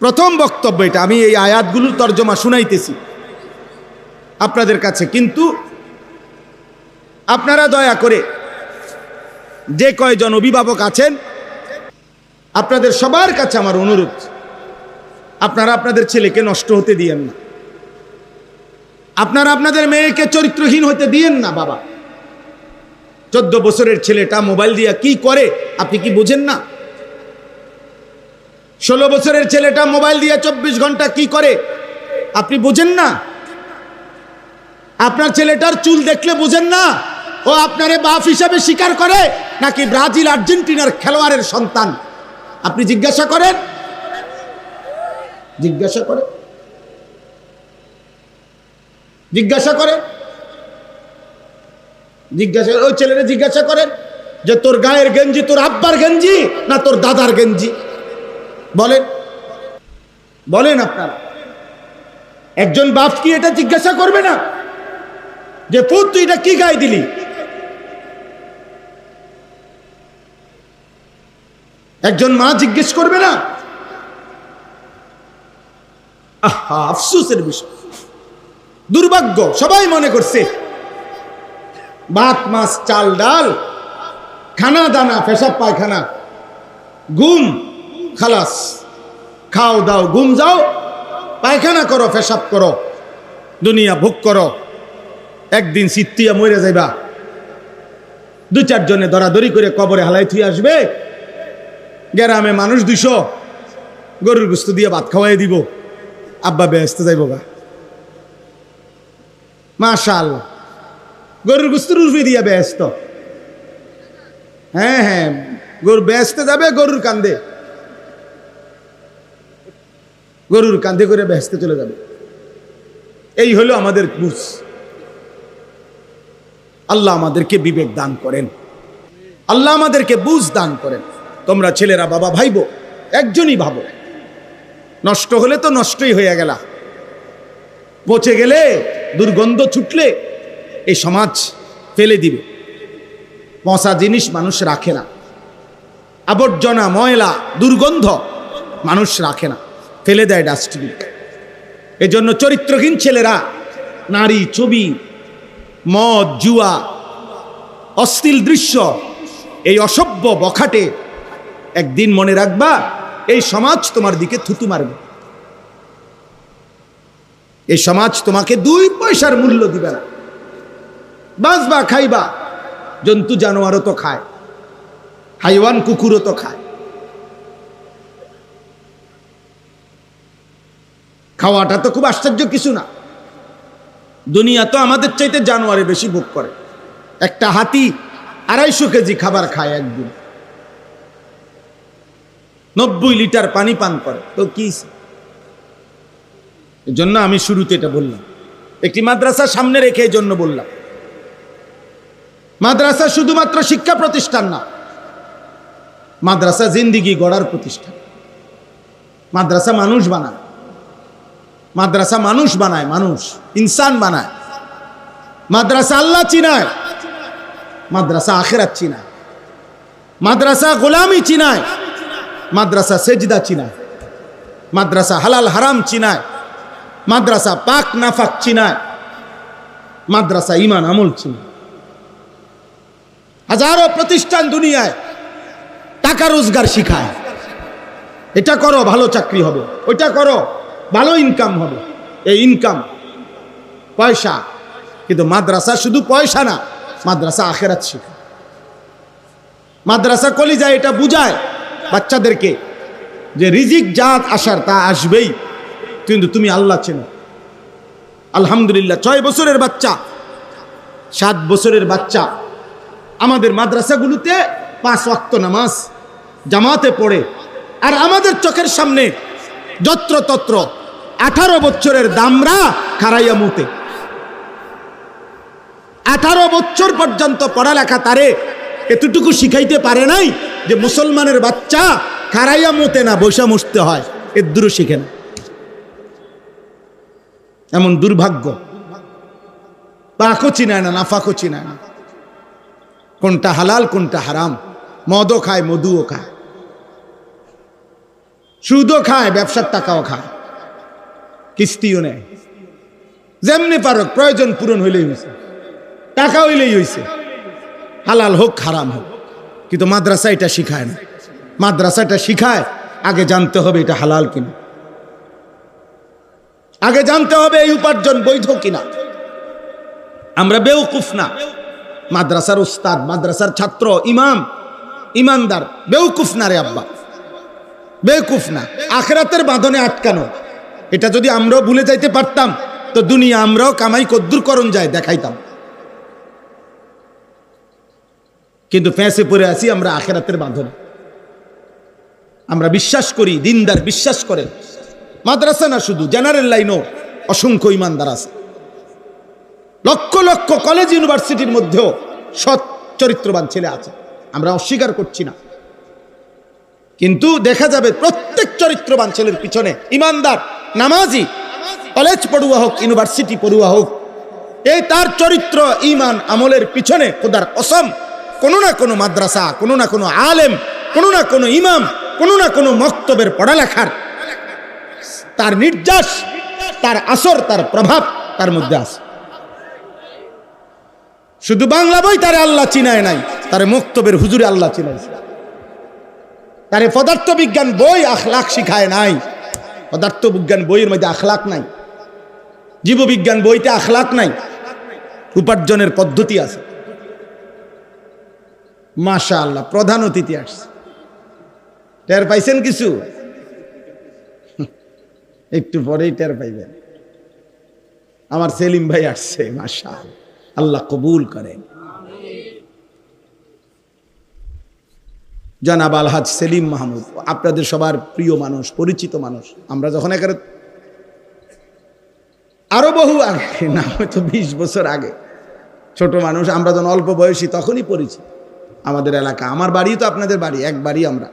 প্রথম বক্তব্য এটা, আমি এই আয়াতগুলোর তর্জমা শুনাইতেছি আপনাদের কাছে। কিন্তু আপনারা দয়া করে যে কয়জন অভিভাবক আছেন, আপনাদের সবার কাছে আমার অনুরোধ, আপনারা আপনাদের ছেলেকে নষ্ট হতে দিয়েন না, আপনারা আপনাদের মেয়েকে চরিত্রহীন হতে দিয়েন না। বাবা, 14 বছরের ছেলেটা মোবাইল দিয়া কি করে আপনি কি বুঝেন না? 16 বছরের ছেলেটা মোবাইল দিয়া 24 ঘন্টা কি করে আপনি বুঝেন না? আপনার ছেলেটার চুল দেখলে বুঝেন না ও আপনারে বাপ হিসাবে স্বীকার করে নাকি ব্রাজিল আর্জেন্টিনার খেলোয়াড়ের সন্তান? আপনি জিজ্ঞাসা করেন, জিজ্ঞাসা করেন, জিজ্ঞাসা করেন, জিজ্ঞাসা ওই ছেলেরা জিজ্ঞাসা করেন যে তোর গায়ের গেঞ্জি তোর আব্বার গেঞ্জি না তোর দাদার গেঞ্জি? বলেন, বলেন আপনারা। একজন বাপ কি এটা জিজ্ঞাসা করবে না যে পুত তুই এটা কি গায়ে দিলি? একজন মা জিজ্ঞেস করবে না? আহা, আফসোসের বিষয়, দুর্ভাগ্য। সবাই মনে করছে ভাত মাছ চাল ডাল খানা দানা পেশাব পায়খানা ঘুম খালাস, খাও দাও ঘুম যাও, পায়খানা করো পেশাব করো, দুনিয়া ভোগ করো, একদিন সিত্তিয়া মরে যাইবা, 2-4 জনে দরাদরি করে কবরে হালাই থুই আসবে, গ্রামে মানুষ 200 গরুর গোশত দিয়ে ভাত খাওয়াই দিব, আব্বা বেহেশতে যাইব গা। মাশাআল্লাহ, গরুর গোশত রুফি দিয়া বেহেশত। হ্যাঁ হ্যাঁ, গরু বেহেশতে যাবে, গরুর কান্দে, গরুর কান্দে করে বেহেশতে চলে যাবে। এই হলো আমাদের বুঝ। আল্লাহ আমাদেরকে বিবেক দান করেন, আল্লাহ আমাদেরকে বুঝ দান করেন। তোমরা ছেলেরা বাবা ভাইবো, একজনই ভাবো, নষ্ট হলে তো নষ্টই হয়ে গেল, পচে গেলে দুর্গন্ধ ছুটলে এই সমাজ ফেলে দিবে। পচা জিনিস মানুষ রাখে না, আবর্জনা ময়লা দুর্গন্ধ মানুষ রাখে না, ফেলে দেয় ডাস্টবিন। এজন্য চরিত্রহীন ছেলেরা নারী ছবি, মদ, জুয়া, অশ্লীল দৃশ্য, এই অসভ্য বখাটে, একদিন মনে রাখবা এই সমাজ তোমার দিকে থুতু মারবে। এই সমাজ তোমাকে 2 পয়সার মূল্য দিবে না। বাঁচবা খাইবা, জন্তু জানোয়ারও তো খায়, হাইওয়ান কুকুরও তো খায়। খাওয়াটা তো খুব আশ্চর্য কিছু না। দুনিয়া তো আমাদের চাইতে জানোয়ারে বেশি ভোগ করে। একটা হাতি 250 কেজি খাবার খায় একদিন, 90 লিটার পানি পান করে, তো কি? এজন্য আমি শুরুতে এটা বললাম, একটি মাদ্রাসা সামনে রেখে এই জন্য বললাম, মাদ্রাসা শুধুমাত্র শিক্ষা প্রতিষ্ঠান না, মাদ্রাসা জিন্দিগি গড়ার প্রতিষ্ঠান। মাদ্রাসা মানুষ বানায়, মাদ্রাসা মানুষ বানায়, মানুষ ইনসান বানায়। মাদ্রাসা আল্লাহ চিনায়, মাদ্রাসা আখিরাত চিনায়, মাদ্রাসা গোলামি চিনায়, মাদ্রাসা সেজদা চিনায়, মাদ্রাসা হালাল হারাম চিনায়, মাদ্রাসা পাক নাফাক চিনায়, মাদ্রাসা ঈমান আমল চিনায়। হাজারো প্রতিষ্ঠান দুনিয়ায় টাকা রোজগার শিখায়, এটা করো ভালো চাকরি হবে, ওইটা করো ভালো ইনকাম হবে, এই ইনকাম পয়সা। কিন্তু মাদ্রাসা শুধু পয়সা না, মাদ্রাসা আখিরাত শেখায়। মাদ্রাসা কলিজা এটা বুঝায় বাচ্চাদেরকে যে রিজিক জাত আসার তা আসবেই, কিন্তু তুমি আল্লাহ চেনো। আলহামদুলিল্লাহ, 6 বছরের বাচ্চা, 7 বছরের বাচ্চা আমাদের মাদ্রাসাগুলোতে 5 ওয়াক্ত নামাজ জামাতে পড়ে, আর আমাদের চোখের সামনে যত্রতত্র 18 বছরের দামরা খারাইয়া মুতে। 18 বছর পর্যন্ত পড়ালেখা তারে এতটুকু শিখাইতে পারে নাই যে মুসলমানের বাচ্চা খারাইয়া মুতে না, বৈশা মুছতে হয়, এর দূর শিখে না। এমন দুর্ভাগ্য। পাকও চিনায় না, নাফাকও চিনায় না, কোনটা হালাল কোনটা হারাম। মদও খায়, মধুও খায়, সুদও খায়, ব্যবসার টাকাও খায়, কিস্তিও নেয়। যেমনি পারো প্রয়োজন পূরণ হইলেই হয়েছে, টাকা হইলেই হয়েছে, হালাল হোক হারাম হোক। কিন্তু মাদ্রাসা এটা শিখায় না। মাদ্রাসা এটা শিখায় আগে জানতে হবে এটা হালাল কিনা, আগে জানতে হবে এই উপার্জন বৈধ কিনা। আমরা বেউকুফ না, মাদ্রাসার উস্তাদ, মাদ্রাসার ছাত্র, ইমাম, ইমানদার বেউকুফ না রে আব্বা, বেউকুফ না। আখিরাতের বাঁধনে আটকানো, এটা যদি আমরাও ভুলে যাইতে পারতাম তো দুনিয়া আমরাও কামাই কদ্দুর করণ যায় দেখাইতাম। কিন্তু ফ্যাঁসে পড়ে আছি আমরা আখিরাতের বাঁধনে। আমরা বিশ্বাস করি, দিনদার বিশ্বাস করে, মাদ্রাসা না শুধু জেনারেল লাইনও অসংখ্য ইমানদার আছে। লক্ষ লক্ষ কলেজ ইউনিভার্সিটির মধ্যেও সৎ চরিত্রবান ছেলে আছে, আমরা অস্বীকার করছি না। কিন্তু দেখা যাবে প্রত্যেক চরিত্রবান ছেলের পিছনে, ইমানদার নামাজি, কলেজ পড়ুয়া হোক, ইউনিভার্সিটি পড়ুয়া হোক, এই তার চরিত্র ঈমান আমলের পিছনে খোদার কসম কোনো না কোনো মাদ্রাসা, কোনো না কোনো আলেম, কোনো না কোনো ইমাম, কোনো না কোনো মক্তবের পড়ালেখার তার নির্যাস, তার আসর, তার প্রভাব তার মধ্যে আছে। শুধু বাংলা বই তারে আল্লাহ চিনায় নাই, তারে মক্তবের হুজুরে আল্লাহ চিনাইছে। তারে পদার্থ বিজ্ঞান বই আখলাক শিখায় নাই, পদার্থ বিজ্ঞান বইয়ের মধ্যে আখলাক নাই, জীববিজ্ঞান বইতে আখলাক নাই, উপার্জনের পদ্ধতি আছে। মাশাআল্লাহ, প্রধান অতিথি আসছে, টের পাইছেন কিছু? একটু পরেই টের পাইবেন। আমার সেলিম ভাই আসছে, মাশাআল্লাহ, আল্লাহ কবুল করেন। জনাব আলহাজ সেলিম মাহমুদ, আপনাদের সবার প্রিয় মানুষ, পরিচিত মানুষ। আমরা যখন একেবারে আরো বহু আগে, না হয়তো 20 বছর আগে, ছোট মানুষ, আমরা যখন অল্প বয়সী তখনই পরিচিত। আমাদের এলাকা, আমার বাড়ি তো আপনাদের বাড়ি, এক বাড়ি আমরা।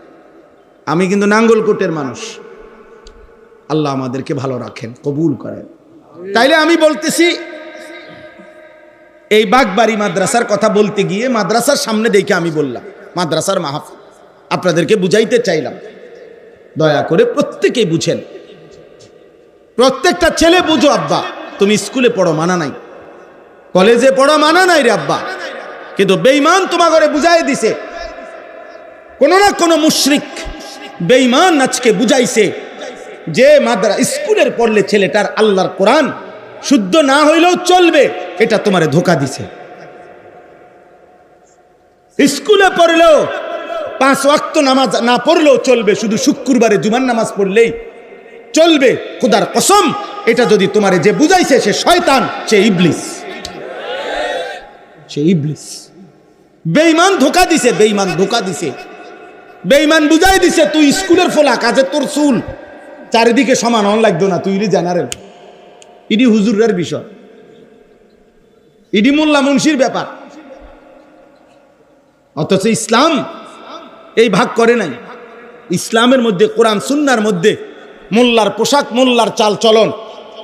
আমি কিন্তু নাঙ্গলকোটের মানুষ। আল্লাহ আমাদেরকে ভালো রাখেন, কবুল করেন। তাইলে আমি বলতেছি, এই বাগবাড়ি মাদ্রাসার কথা বলতে গিয়ে মাদ্রাসার সামনে দেখে আমি বললাম, মাদ্রাসার মাহফিল আপনাদেরকে বুঝাইতে চাইলাম। দয়া করে প্রত্যেকেই বুঝেন, প্রত্যেকটা ছেলে বুঝো। আব্বা তুমি স্কুলে পড়ো মানা নাই, কলেজে পড়ো মানা নাই রে আব্বা, কিন্তু বেঈমান তোমাকে বুঝাই দিছে। কোন না কোন মুশরিক বেঈমান আজকে বুঝাইছে যে স্কুলের পড়লে ছেলেটার আল্লাহর কোরআন শুদ্ধ না হইলেও চলবে, এটা তোমারে ধোঁকা দিছে। স্কুলে পড়লেও 5 ওয়াক্ত নামাজ না পড়লেও চলবে, শুধু শুক্রবারে জুমার নামাজ পড়লেই চলবে। খোদার কসম, এটা যদি তোমারে যে বুঝাইছে সে শয়তান, সে ইবলিস, সে ইবলিস। বেঈমান ধোঁকা দিছে, বেঈমান ধোঁকা দিছে, বেঈমান বুঝাই দিছে তুই স্কুলের ফলা, কাজে তোর চুল চারিদিকে সমান হন লাগতো না, তুই জেনারেল। ইডি হুজুরের বিষয়, ইডি মোল্লা মুন্সির ব্যাপার। অথচ ইসলাম এই ভাগ করে নাই। ইসলামের মধ্যে, কোরআন সুন্নাহর মধ্যে মোল্লার পোশাক, মোল্লার চাল চলন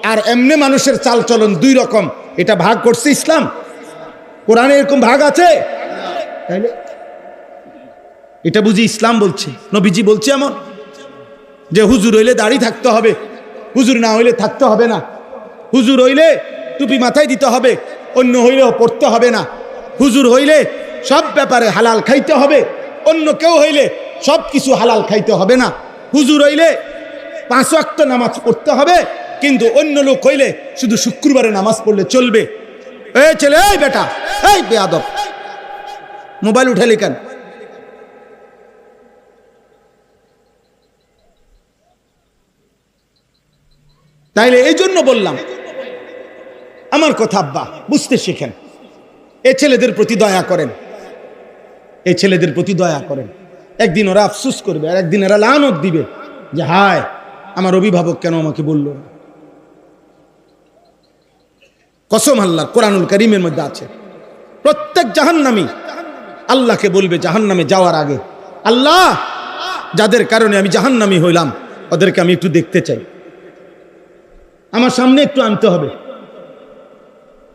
আর এমনি মানুষের চাল চলন 2 রকম, এটা ভাগ করছে ইসলাম। কোরআনে এরকম ভাগ আছে? তাইলে এটা বুঝি ইসলাম বলছে, নবীজি বলছে এমন যে হুজুর হইলে দাড়ি থাকতে হবে, হুজুর না হইলে থাকতে হবে না, হুজুর হইলে টুপি মাথায় দিতে হবে, অন্য হইলেও পড়তে হবে না, হুজুর হইলে সব ব্যাপারে হালাল খাইতে হবে, অন্য কেউ হইলে সব কিছু হালাল খাইতে হবে না, হুজুর হইলে 5 ওয়াক্ত নামাজ পড়তে হবে, কিন্তু অন্য লোক হইলে শুধু শুক্রবারে নামাজ পড়লে চলবে। এই ছেলে, এই বেটা, এই বেয়াদব, মোবাইল উঠালি কেন? তাইলে এই জন্য বললাম, আমার কথা আব্বা বুঝতে শিখেন, এই ছেলেদের প্রতি দয়া করেন, এই ছেলেদের প্রতি দয়া করেন। একদিন ওরা আফসুস করবে, আর একদিন এরা লানত দিবে যে হায় আমার অভিভাবক কেন আমাকে বলল না। কসম আল্লাহর, কোরআনুল কারীমের মধ্যে আছে, প্রত্যেক জাহান্নামী আল্লাহকে বলবে জাহান্নামে যাওয়ার আগে, আল্লাহ যাদের কারণে আমি জাহান্নামী হইলাম ওদেরকে আমি একটু দেখতে চাই, আমার সামনে একটু আনতে হবে।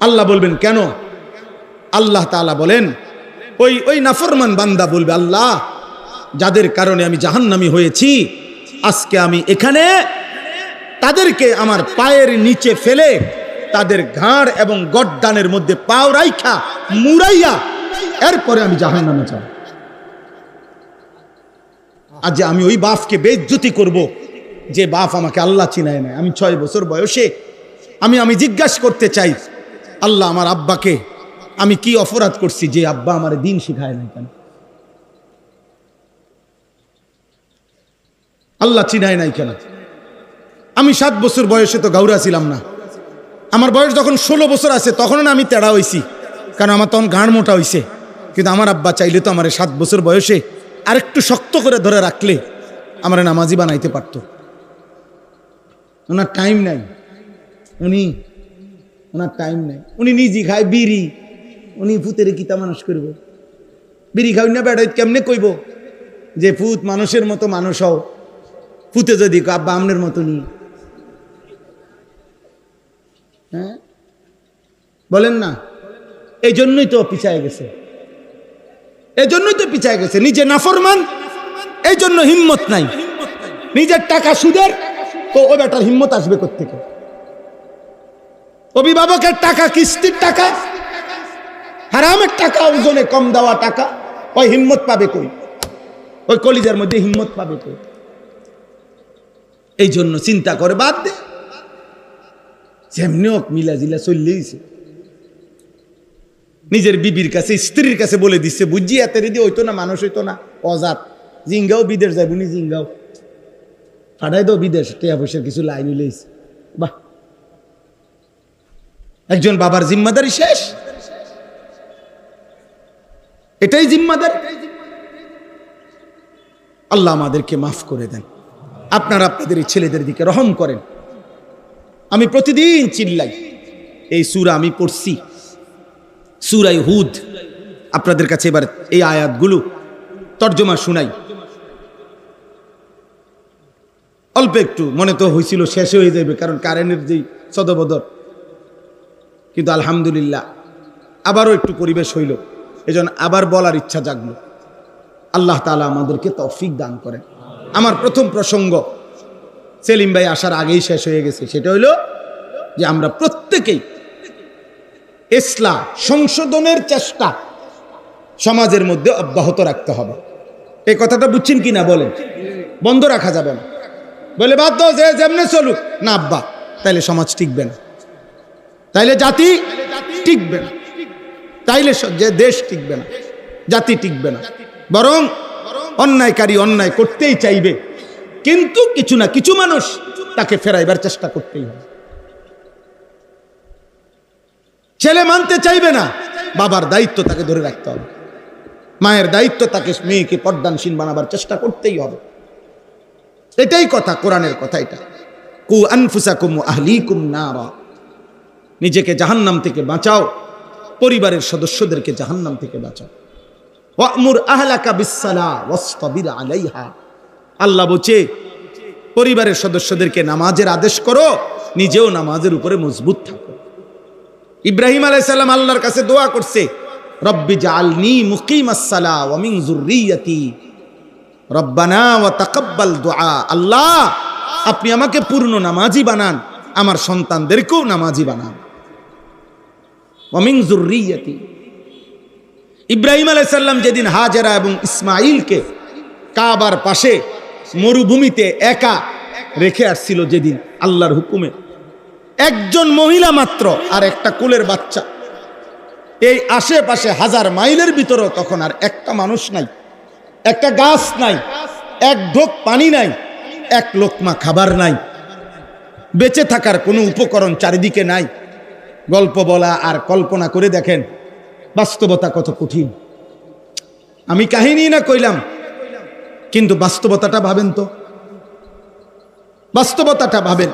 আল্লাহ বলবেন কেন? আল্লাহ তাআলা বলেন, ওই নাফরমান বান্দা বলবে, আল্লাহ যাদের কারণে আমি জাহান্নামী হয়েছি, আজকে আমি এখানে তাদেরকে আমার পায়ের নিচে ফেলে তাদের ঘাড় এবং গর্দানের মধ্যে পাও রাইখা মুড়াইয়া এরপরে আমি জাহান্নামে যাব। আজ আমি ওই বাপকে বেইজ্জতি করব যে বাপ আমাকে আল্লাহ চিনায় নাই। আমি 6 বছর বয়সে আমি জিজ্ঞাসা করতে চাই, আল্লাহ আমার আব্বাকে আমি কি অপরাধ করছি যে আব্বা আমার দিন শিখায় নাই কেন? আল্লাহ চিনায় নাই কেন? আমি 7 বছর বয়সে তো গাউরা ছিলাম না। আমার বয়স যখন 16 বছর আছে তখন না আমি তেড়া হইছি, কারণ আমার তখন গাঁড় মোটা হইছে। কিন্তু আমার আব্বা চাইলে তো আমার 7 বছর বয়সে আরেকটু শক্ত করে ধরে রাখলে আমার নামাজি বানাইতে পারতো। ওনার টাইম নাই, ওনার টাইম নাই। উনি নিজে খায় বিড়ি, উনি ফুতের কিতা মানুষ করব? বিড়ি খাই না বেড়াই কেমনে কইব যে ফুত মানুষের মতো মানুষ হও? ফুতে যদি আব্বা আমনের মতো নি, হ্যাঁ বলেন না? এই জন্যই তো পিছায় গেছে, এই জন্যই তো পিছায় গেছে। নিজে নাফরমান, এই জন্য হিম্মত নাই। নিজের টাকা সুদের, তো ও বেটার হিম্মত আসবে কোত্থেকে? অভিভাবকের টাকা, কিস্তির টাকা, হারামের টাকা, ওজনে কম দেওয়া টাকা, ওই হিম্মত পাবে কই? ওই কলিজার মধ্যে হিম্মত পাবে কই? এই জন্য চিন্তা করে বাদ দে, যেমনি হোক মিলা জিলা চললেইছে। নিজের বিবির কাছে, স্ত্রীর কাছে বলে দিচ্ছে, বুঝছি এত রেডি হইতো না, মানুষ হইতো না, অজাত। জিঙ্গাও বিদেশ যাইব নি, জিঙ্গাও ফাটাই দাও বিদেশ, টিয়া পয়সার কিছু লাইন লইছে। বাহ, একজন বাবার জিম্মাদারি শেষ, এটাই জিম্মাদারি। আল্লাহ আমাদেরকে মাফ করে দেন। আপনারা আপনাদের এই ছেলেদের দিকে রহম করেন। আমি প্রতিদিন চিল্লাই, এই সূরা আমি পড়ছি, সূরা হুদ। আপনাদের কাছে এবার এই আয়াতগুলো তর্জমা শুনাই। অল্প একটু, মনে তো হয়েছিল শেষে হয়ে যাবে, কারণ কারেন্টের যেই সদবদর, কিন্তু আলহামদুলিল্লাহ আবারও একটু পরিবেশ হইল, এজন্য আবার বলার ইচ্ছা জাগলো। আল্লাহ তাআলা আমাদেরকে তৌফিক দান করেন। আমার প্রথম প্রসঙ্গ সেলিম ভাই আসার আগেই শেষ হয়ে গেছে, সেটা হইল যে আমরা প্রত্যেকেই ইসলাম সংশোধনের চেষ্টা সমাজের মধ্যে অব্যাহত রাখতে হবে। এই কথাটা বুঝছেন কি না বলেন? বন্ধ রাখা যাবে না। বলে বাধ্য যে যেমনে চলুক না আব্বা, তাইলে সমাজ টিকবে না, তাইলে জাতি টিকবে না, তাইলে যে দেশ টিকবে না, জাতি টিকবে না। বরং অন্যায়কারী অন্যায় করতেই চাইবে, কিন্তু কিছু না কিছু মানুষ তাকে ফেরাইবার চেষ্টা করতেই হবে। ছেলে মানতে চাইবে না, বাবার দায়িত্ব তাকে ধরে রাখতে হবে, মায়ের দায়িত্ব তাকে মেয়েকে পর্দানশীল বানাবার চেষ্টা করতেই হবে। এটাই কথা, কোরআনের কথা এটা। কু আনফুসাকুম ওয়া আহলিকুম নারা, নিজেকে জাহান্নাম থেকে বাঁচাও, পরিবারের সদস্যদেরকে জাহান্নাম থেকে বাঁচাও। ওয়া'মুর আহলাকা বিসসালাহ ওয়াসতাবির আলাইহা, আল্লাহ বলছে পরিবারের সদস্যদেরকে নামাজের আদেশ করো, নিজেও নামাজের উপরে মজবুত থাকো। ইব্রাহিম আলাইহিস সালাম আল্লাহর কাছে দোয়া করছে, রব্বি জাআলনি মুকিমাস সালাহ ওয়া মিন যুররিয়াতি রব্বানা ওয়া তাকাব্বাল দুআ। আল্লাহ, আপনি আমাকে পূর্ণ নামাজি বানান, আমার সন্তানদেরকেও নামাজি বানান। ওয়া মিন যুররিয়াতি। ইব্রাহিম আলাইহিস সালাম যেদিন হাজেরা এবং ইসমাঈলকে কাবার পাশে মরুভূমিতে একা রেখে আসছিল, যেদিন আল্লাহর হুকুমে, একজন মহিলা মাত্র আর একটা কোলের বাচ্চা, এই আশেপাশে 1000 মাইলের ভিতরেও তখন আর একটা মানুষ নাই, একটা গাছ নাই, এক ঢোক পানি নাই, এক লোকমা খাবার নাই, বেঁচে থাকার কোনো উপকরণ চারিদিকে নাই। গল্প বলা আর কল্পনা করে দেখেন বাস্তবতা কত কঠিন। আমি কাহিনী না কইলাম, কিন্তু বাস্তবতাটা ভাবেন তো, বাস্তবতাটা ভাবেন।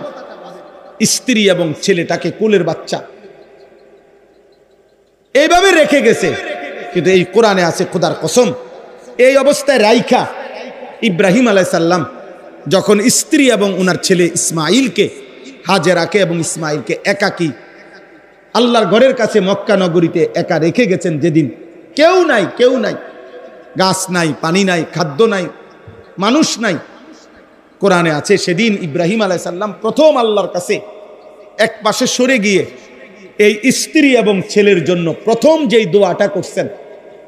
স্ত্রী এবং ছেলেটাকে কোলের বাচ্চা এইভাবে রেখে গেছে, কিন্তু এই কোরআনে আছে খোদার কসম, এই অবস্থায় রাইখা ইব্রাহিম আলাইহিস সালাম যখন স্ত্রী এবং উনার ছেলে ইসমাঈলকে, হাজেরাকে এবং ইসমাঈলকে একাকী আল্লাহর ঘরের কাছে মক্কা নগরীতে একা রেখে গেছেন, যেদিন কেউ নাই, কেউ নাই, গাছ নাই, পানি নাই, খাদ্য নাই, মানুষ নাই, কোরআনে আছে সেদিন ইব্রাহিম আলাইহিস সালাম প্রথম আল্লাহর কাছে এক পাশে সরে গিয়ে এই স্ত্রী এবং ছেলের জন্য প্রথম যেই দোয়াটা করছেন,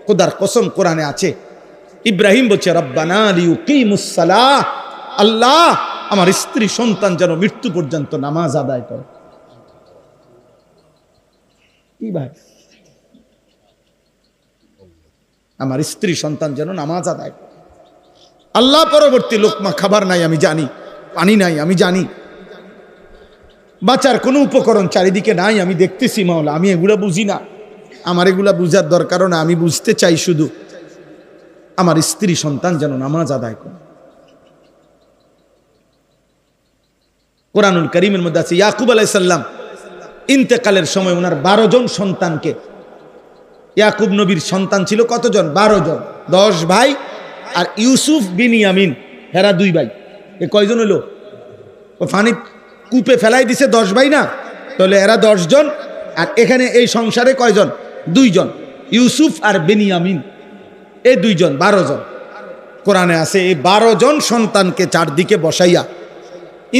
খোদার কসম কোরআনে আছে, ইব্রাহিম বলছে রব্বানা লিয়ুকিমুস সালাহ, আল্লাহ আমার স্ত্রী সন্তান যেন মৃত্যু পর্যন্ত নামাজ আদায় করে। কি ভাই? আমার স্ত্রী সন্তান যেন নামাজ আদায় করে। আল্লাহ পরবর্তী লোকমা খাবার নাই আমি জানি, পানি নাই আমি জানি, বাঁচার কোনো উপকরণ চারিদিকে নাই আমি দেখতেছি মাওলা, আমি এগুলা বুঝি না, আমার এগুলা বুঝার দরকারও না, আমি বুঝতে চাই শুধু আমার স্ত্রী সন্তান যেন নামাজ আদায় করে। কোরআনুল কারীমের মধ্যে আছে ইয়াকুব আলাইহিস সালাম ইন্তেকালের সময় ওনার 12 জন সন্তানকে, ইয়াকুব নবীর সন্তান ছিল কতজন? 12 জন, 10 ভাই আর ইউসুফ বিনিয়ামিন, হেরা 2 ভাই। এ কয়জন হলো? ও ফানি কূপে ফেলাই দিছে 10 ভাই না, তাহলে এরা 10 জন। আর এখানে এই সংসারে কয়জন? 2 জন, ইউসুফ আর বিনিয়ামিন, এই 2 জন, 12 জন। কোরআনে আছে এই 12 জন সন্তানকে চারদিকে বসাইয়া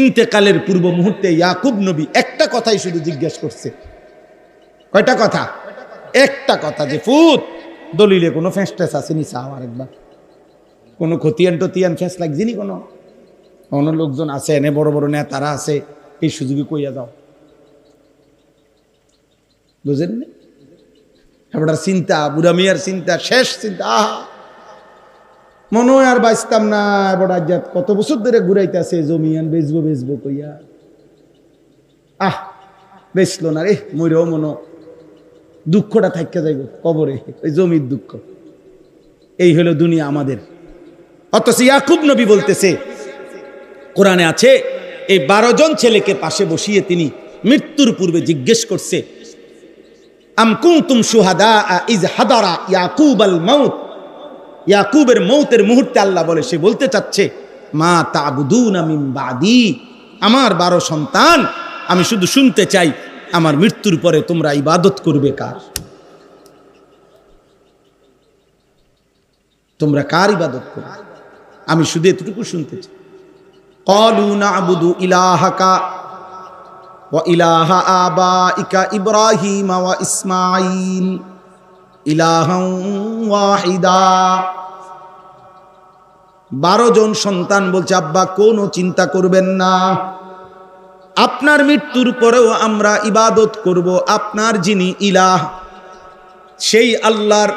ইন্তেকালের পূর্ব মুহূর্তে ইয়াকুব নবী একটা কথাই শুধু জিজ্ঞেস করছে। কয়টা কথা? একটা কথা, যে ফুত দলিলে কোনো ফেঁস আসেনি, চাও আরেকবার কোনো খতিয়ান টতিয়ান ফেঁস লাগছিনি, কোনো অন্য লোকজন আছে, এনে বড় বড় নেতারা আছে, এই সুযোগে কইয়া দাও। বুঝেন না? আপনার চিন্তা, বুড়া মিয়ার চিন্তা, শেষ চিন্তা, আহা মনে হয় আর বাঁচতাম না, এবার রাজ্যাত কত বছর ধরে ঘুরাইতেছে জমিয়ান বেচবো বেচবো কইয়া, আহ বেচলো না রে, মইরেও মনো দুঃখটা থাইকা যাইব কবরে, ওই জমির দুঃখ। এই হলো দুনিয়া আমাদের। অথচ ইয়াকুব নবী বলতেছে, কোরআনে আছে এই 12 জন ছেলেকে পাশে বসিয়ে তিনি মৃত্যুর পূর্বে জিজ্ঞেস করছে, আম কুনতুম শুহাদা ইজ হাদারা ইয়াকুব আল মাউত। ইয়াকুবের মৌতের মুহূর্তে আল্লাহ বলে, সে বলতে চাচ্ছে মা তা'বুদুনা মিন বাদি, আমার 12 সন্তান, আমি শুধু শুনতে চাই আমার মৃত্যুর পরে তোমরা ইবাদত করবে কার? তোমরা কার ইবাদত করবে? আমি শুধু এতটুকু শুনতে চাই। ক্বালু না'বুদু ইলাহাকা ওয়া ইলাহা আবাইকা ইব্রাহিম ওয়া ইসমাঈল ইলাহান ওয়াহিদা। 12 জন সন্তান বলছে, আব্বা কোনো চিন্তা করবেন না, আপনার মৃত্যুর পরেও আমরা ইবাদত করব আপনার যিনি ইলাহ, সেই আল্লাহর,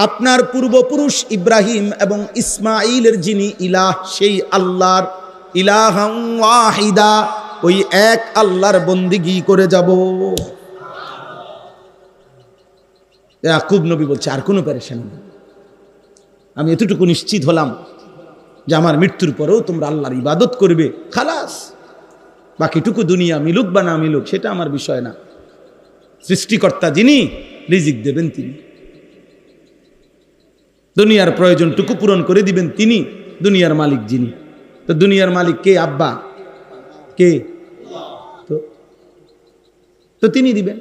আপনার পূর্বপুরুষ ইব্রাহিম এবং ইসমাঈলের যিনি ইলাহ, সেই আল্লাহর, ইলাহান ওয়াহিদা, ওই এক আল্লাহর বন্দিগি করে যাব। ইয়াকুব নবী বলছে আর কোনো পেরেশানি নেই, আমি এতটুকু নিশ্চিত হলাম যে আমার মৃত্যুর পরেও তোমরা আল্লাহর ইবাদত করবে, খালাস। বাকিটুকু দুনিয়া মিলুক বা না মিলুক সেটা আমার বিষয় না, সৃষ্টিকর্তা যিনি, রিজিক দেবেন তিনি, দুনিয়ার প্রয়োজনটুকু পূরণ করে দিবেন তিনি, দুনিয়ার মালিক যিনি। তো দুনিয়ার মালিক কে? আব্বা কে? তো তিনি দিবেন,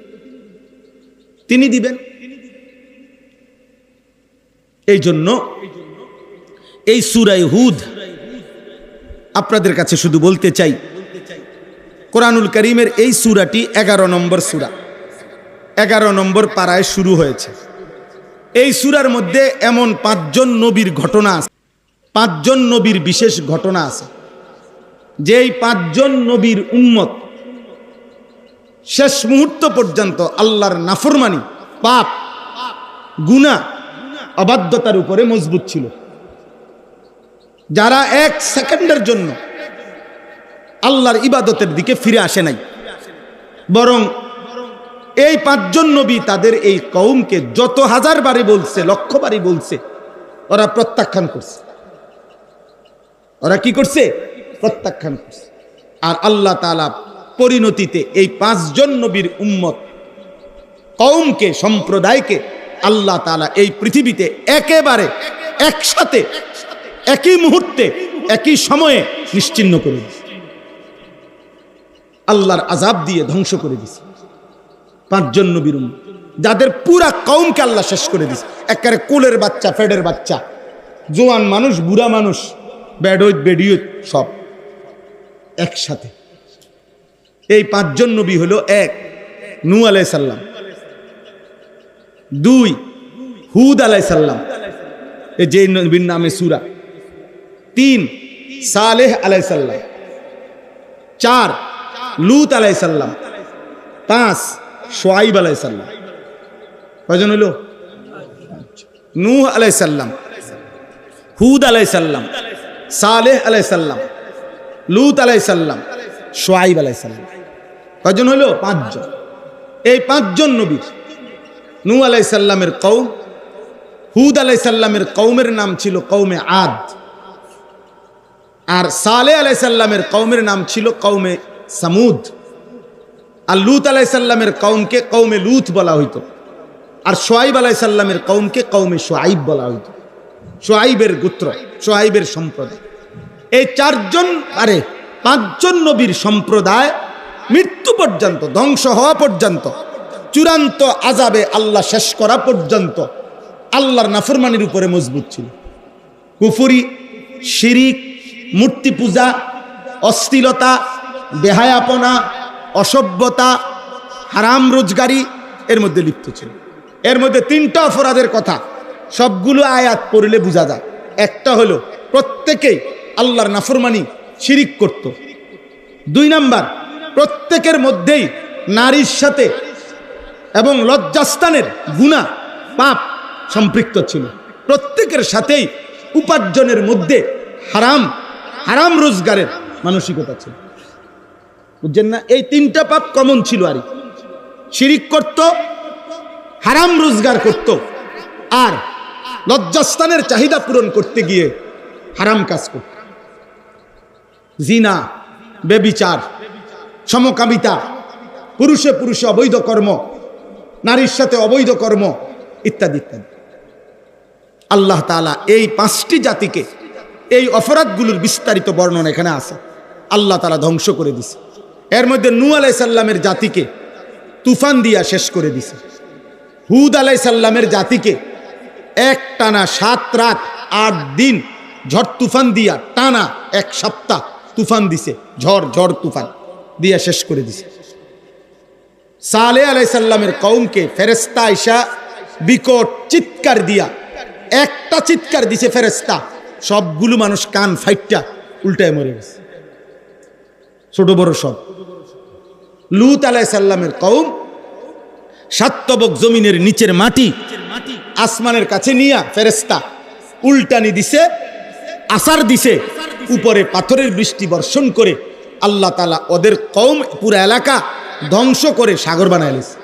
তিনি দিবেন। এই জন্য এই সূরা হুদ আপনাদের কাছে শুধু বলতে চাই, কোরআনুল কারীমের এই সূরাটি 11 নম্বর সূরা, 11 নম্বর পারায় শুরু হয়েছে। এই সূরার মধ্যে এমন 5 জন নবীর ঘটনা আছে, 5 জন নবীর বিশেষ ঘটনা আছে, যেই 5 জন নবীর উম্মত শেষ মুহূর্ত পর্যন্ত আল্লাহর নাফরমানি, পাপ, গুনাহ, অবাধ্যতার উপরে মজবুত ছিল, যারা 1 সেকেন্ডের জন্য আল্লাহর ইবাদতের দিকে ফিরে আসে নাই, বরং এই 5 জন নবী তাদের এই কওমকে যত হাজার বারে বলছে, লক্ষ বারে বলছে, ওরা প্রত্যাখ্যান করছে। ওরা কি করছে? প্রত্যাখ্যান করছে। আর আল্লাহ তাআলা পরিণতিতে এই 5 জন নবীর উম্মত কওমকে, সম্প্রদায়কে আল্লাহ তাআলা এই পৃথিবীতে একেবারে একসাথে, একই মুহূর্তে, একই সময়ে নিশ্চিহ্ন করে দিয়েছে, আল্লাহর আযাব দিয়ে ধ্বংস করে দিয়েছে। 5 জন নবীর উম্মত, যাদের পুরা কওমকে আল্লাহ শেষ করে দিয়েছে, একেবারে কোলের বাচ্চা, ফেডের বাচ্চা, জোয়ান মানুষ, বুড়া মানুষ, বেডউইথ বেডিউইথ সব একসাথে। এই 5 জন নবী হলো 1 নূহ আলাইহিস সালাম, 2 হুদ আলাইহিস সালাম, এই যে নবীর নামে সূরা, 3 সালেহ আলাইহিস সালাম, 4 লূত আলাইহিস সালাম, 5 শুআয়ব আলাইহিস সালাম, কয়জন হইল? নূহ আলাইহিস সালাম, হুদ আলাইহিস সালাম, সালেহ আলাইহিস সালাম, লূত আলাইহিস সালাম, শুআয়ব আলাইহিস সালাম। কয়জন হইল? 5 জন। এই 5 জন নবী, নূহ আলাইহিস সালামের কওম, হুদ আলাইহিস সালামের কওমের নাম ছিল কওমে আদ, আর সালেহ আলাইহিস সালামের কওমের নাম ছিল কওমে সামুদ, আর লূত আলাইহিস সালামের কওমকে কওমে লূত বলা হইতো, আর শুআয়ব আলাইহিস সালামের কওমকে কওমে শুআয়ব বলা হইতো। শুআয়বের গোত্র, শুআয়বের সম্প্রদায়। এই 5 জন নবীর সম্প্রদায় মৃত্যু পর্যন্ত, ধ্বংস হওয়া পর্যন্ত, চূড়ান্ত আযাবে আল্লাহ শেষ করা পর্যন্ত আল্লাহর নাফরমানির উপরে মজবুত ছিল। কুফরি, শিরিক, মূর্তি পূজা, অশ্লীলতা, বেহায়াপনা, অসভ্যতা, হারাম রোজগারি এর মধ্যে লিপ্ত ছিল। এর মধ্যে 3টা অপরাধের কথা সবগুলো আয়াত পড়লে বোঝা যায়। একটা হলো প্রত্যেকেই আল্লাহর নাফরমানি, শিরিক করত। 2 নাম্বার, প্রত্যেকের মধ্যেই নারীর সাথে এবং লজ্জাস্থানের গুনাহ, পাপ সম্পৃক্ত ছিল। প্রত্যেকের সাথেই উপার্জনের মধ্যে হারাম রোজগারের মানসিকতা ছিল। বুঝছেন না? এই 3টা পাপ কমন ছিল। আর শিরিক করত, হারাম রোজগার করত, আর লজ্জাস্থানের চাহিদা পূরণ করতে গিয়ে হারাম কাজ করত। জিনা, ব্যভিচার, সমকামিতা, পুরুষে পুরুষে অবৈধ কর্ম, নারীর সাথে অবৈধ কর্ম ইত্যাদি ইত্যাদি। আল্লাহ তাআলা এই 5টি জাতিকে, এই অপরাধগুলোর বিস্তারিত বর্ণনা এখানে আছে। আল্লাহ তাআলা ধ্বংস করে দিছে। এর মধ্যে নূহ আলাইহিস সালামের জাতিকে তুফান দিয়া শেষ করে দিছে। হুদ আলাইহিস সালামের জাতিকে একটানা 7 রাত 8 দিন ঝড় তুফান দিয়া টানা 1 সপ্তাহ তুফান দিছে, ঝড় তুফান দিয়া শেষ করে দিছে। সালেহ আলাইহিস সালামের কওমকে ফেরেশতা আইসা বিকট চিৎকার দিয়া, একটা চিৎকার দিছে ফেরেশতা, সবগুলো মানুষ কান ফাইটটা উল্টায় মরে গেছে, ছোট বড় সব। লূত আলাইহিস সালামের কওম 7 তবক জমিনের নিচের মাটি আসমানের কাছে নিয়া ফেরেশতা উল্টানি দিছে, আসার দিছে, উপরে পাথরের বৃষ্টি বর্ষণ করে আল্লাহ তাআলা ওদের কওম, পুরো এলাকা ধ্বংস করে সাগর বানায় দিয়েছে।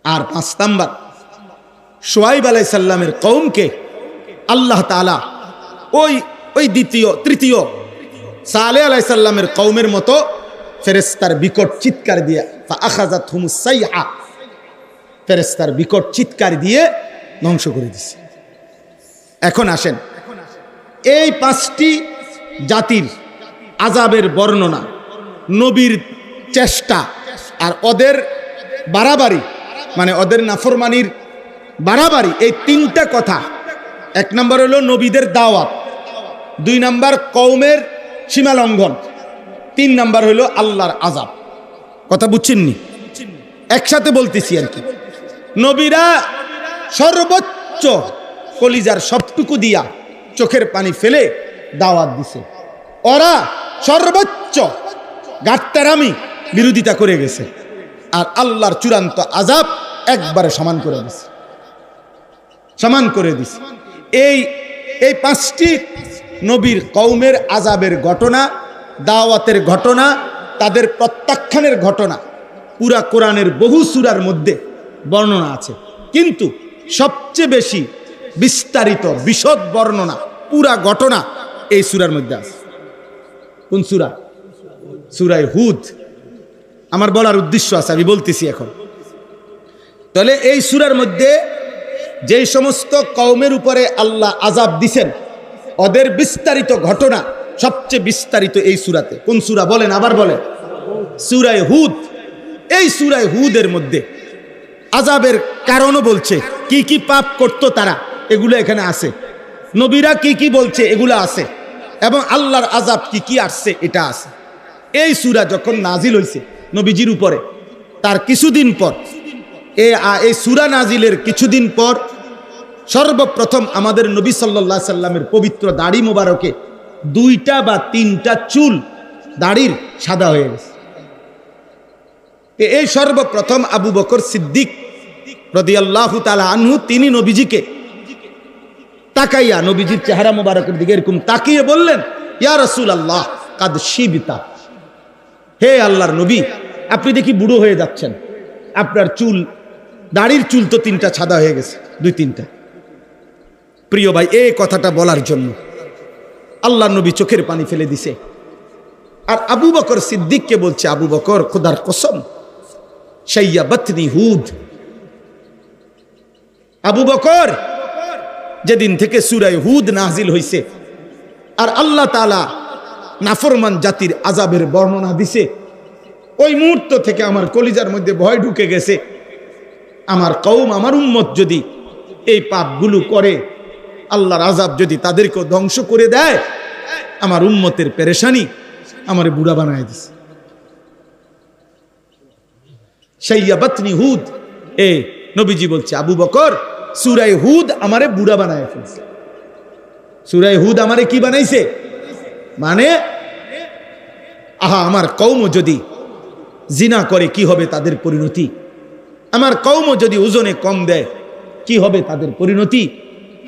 আর 5 নাম্বার, শুআয়ব আলাইহিস সালামের কওমকে আল্লাহ তাআলা ওই তৃতীয় সালেহ আলাইহিস সালামের কওমের মতো ফেরেশতার বিকট চিৎকার দিয়ে ফাআখাযাতহুমুস সাইহা, ফেরেশতার বিকট চিৎকার দিয়ে ধ্বংস করে দিছে। এখন আসেন, এই 5টি জাতির আযাবের বর্ণনা, নবীর চেষ্টা, আর ওদের বাড়াবাড়ি, মানে ওদের নাফরমানির বাড়াবাড়ি, এই 3টা কথা। 1 নাম্বার হলো নবীদের দাওয়াত, 2 নাম্বার কওমের সীমা লঙ্ঘন, 3 নাম্বার হলো আল্লাহর আযাব। কথা বুঝছেননি? একসাথে বলতেছি আর কি। নবীরা সর্বোচ্চ কলিজার সবটুকু দিয়া চোখের পানি ফেলে দাওয়াত দিছে, ওরা সর্বোচ্চ গাট্টারামি বিরোধিতা করে গেছে, আর আল্লাহর চূড়ান্ত আযাব একবারে সমান করে দিছে, সমান করে দিছে। এই 5টি নবীর কওমের আযাবের ঘটনা, দাওয়াতের ঘটনা, তাদের প্রত্যাখ্যানের ঘটনা পুরা কোরআনের বহু সূরার মধ্যে বর্ণনা আছে, কিন্তু সবচেয়ে বেশি বিস্তারিত বিশদ বর্ণনা, পুরা ঘটনা এই সূরার মধ্যে আছে। কোন সূরা? সূরা হুদ। আমার বলার উদ্দেশ্য আছে, আমি বলতেছি এখন। তাহলে এই সূরার মধ্যে যে সমস্ত কওমের উপরে আল্লাহ আযাব দিছেন, ওদের বিস্তারিত ঘটনা সবচেয়ে বিস্তারিত এই সূরাতে। কোন সূরা বলেন? আবার বলেন। সূরা হুদ। এই সূরা হুদের মধ্যে আযাবের কারণও বলছে, কি কি পাপ করত তারা, এগুলো এখানে আছে। নবীরা কি কি বলছে, এগুলো আছে, এবং আল্লাহর আযাব কি কি আসছে এটা আছে। এই সূরা যখন নাজিল হইছে নবীজির উপরে, তার কিছুদিন পর, এই সূরা নাজিলের কিছুদিন পর সর্বপ্রথম আমাদের নবী সাল্লাল্লাহু আলাইহি সাল্লামের পবিত্র দাড়ি মোবারকে 2টা বা 3টা চুল দাড়ির সাদা হয়ে গেছে। এই সর্বপ্রথম আবু বকর সিদ্দিক রাদিয়াল্লাহু তাআলা আনহু তিনি নবীজিকে তাকাইয়া নবীজির চেহারা মোবারকের দিকে এরকম তাকিয়ে বললেন, ইয়া রাসূলুল্লাহ কাদ শিবিতা, হে আল্লাহর নবী আপনি দেখি বুড়ো হয়ে যাচ্ছেন, আপনার চুল দাড়ির চুল তো 3টা সাদা হয়ে গেছে, 2-3টা। প্রিয় ভাই, এই কথাটা বলার জন্য আল্লাহর নবী চোখের পানি ফেলে দিছে। আর আবু বকর সিদ্দিককে বলছে, আবু বকর খোদার কসম শাইয়াবাতনি হুদ, আবু বকর যেদিন থেকে সূরা হুদ নাজিল হইছে আর আল্লাহ তাআলা নাফরমান জাতির আযাবের বর্ণনা দিছে, ওই মুহূর্ত থেকে আমার কলিজার মধ্যে ভয় ঢুকে গেছে। আমার কওম, আমার উম্মত যদি এই পাপগুলো করে, আল্লাহর আযাব যদি তাদেরকে ধ্বংস করে দেয়, আমার উম্মতের পেরেশানি আমারে বুড়া বানায় দিছে। শাইয়াবাতনি হুদ, এ নবীজি বলছে আবু বকর সূরা হুদ আমারে বুড়া বানায় ফেলছে। সূরা হুদ আমারে কি বানাইছে? মানে আমার কওম যদি জিনা করে কি হবে তাদের পরিণতি, আমার কওম যদি ওজনে কম দেয় কি হবে তাদের পরিণতি,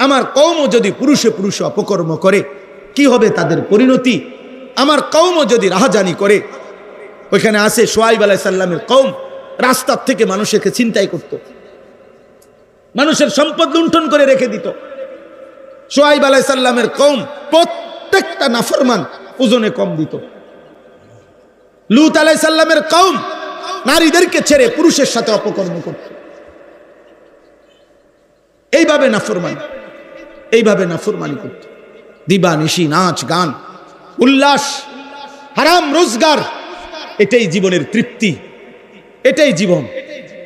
আমার কওম যদি পুরুষে পুরুষে অপকর্ম করে কি হবে তাদের পরিণতি, আমার কওম যদি রাহাজানি করে। ওইখানে আছে শুআয়ব আলাইহিস সালামের কওম রাস্তার থেকে মানুষকে ছিনতাই করত, মানুষের সম্পদ লুণ্ঠন করে রেখে দিত। শুআয়ব আলাইহিস সালামের কওম প্রত্যেকটা নাফরমান ওজনে কম দিত। লূত আলাইহিস সালামের কওম নারীদেরকে ছেড়ে পুরুষের সাথে অপকর্ম করত। এইভাবে নাফরমানি করত। দিবানিশি নাচ গান উল্লাস, হারাম রোজগার, এটাই জীবনের তৃপ্তি, এটাই জীবন।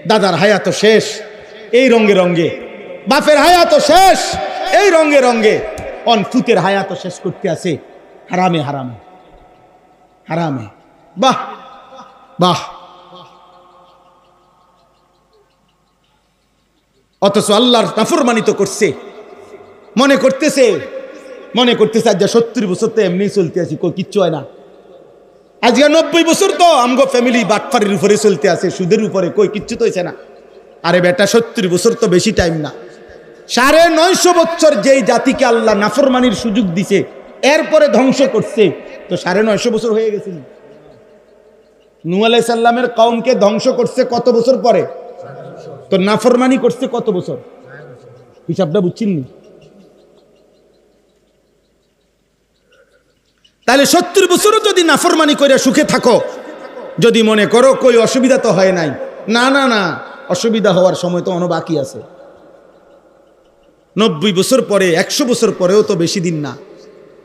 দাদার হায়াত শেষ এই রঙে রঙে, বাপের হায়াত শেষ এই রঙে রঙে, অনফুতের হায়াত শেষ করতে আছে হারামে হারামে হারামে। বাহ বাহ। অথচ আল্লাহর নাফরমানি তো করছে, মনে করতেছে আজ 70 বছর তো এমনি চলতে আছি, কিচ্ছু হয় না। আজকে 90 বছর তো আমগো ফ্যামিলি বাটফারির উপরে চলতে আছে, সুদের উপরে, কিচ্ছু তো হয়েছে না। আরে বেটা 70 বছর তো বেশি টাইম না। 950 বছর যেই জাতিকে আল্লাহ নাফরমানির সুযোগ দিছে এরপরে ধ্বংস করছে, তো 950 বছর হয়ে গেছে। নূহ আলাইহিস সালামের কওমকে ধ্বংস করছে কত বছর পরে? তো নাফরমানি করছে কত বছর? হিসাবটা বুঝছেন নি? তাহলে 70 বছরও যদি নাফরমানি করে সুখে থাকো, যদি মনে করো কই অসুবিধা তো হয় নাই, না না না, অসুবিধা হওয়ার সময় তো অনেক বাকি আছে। 90 বছর পরে, 100 বছর পরেও তো বেশি দিন না।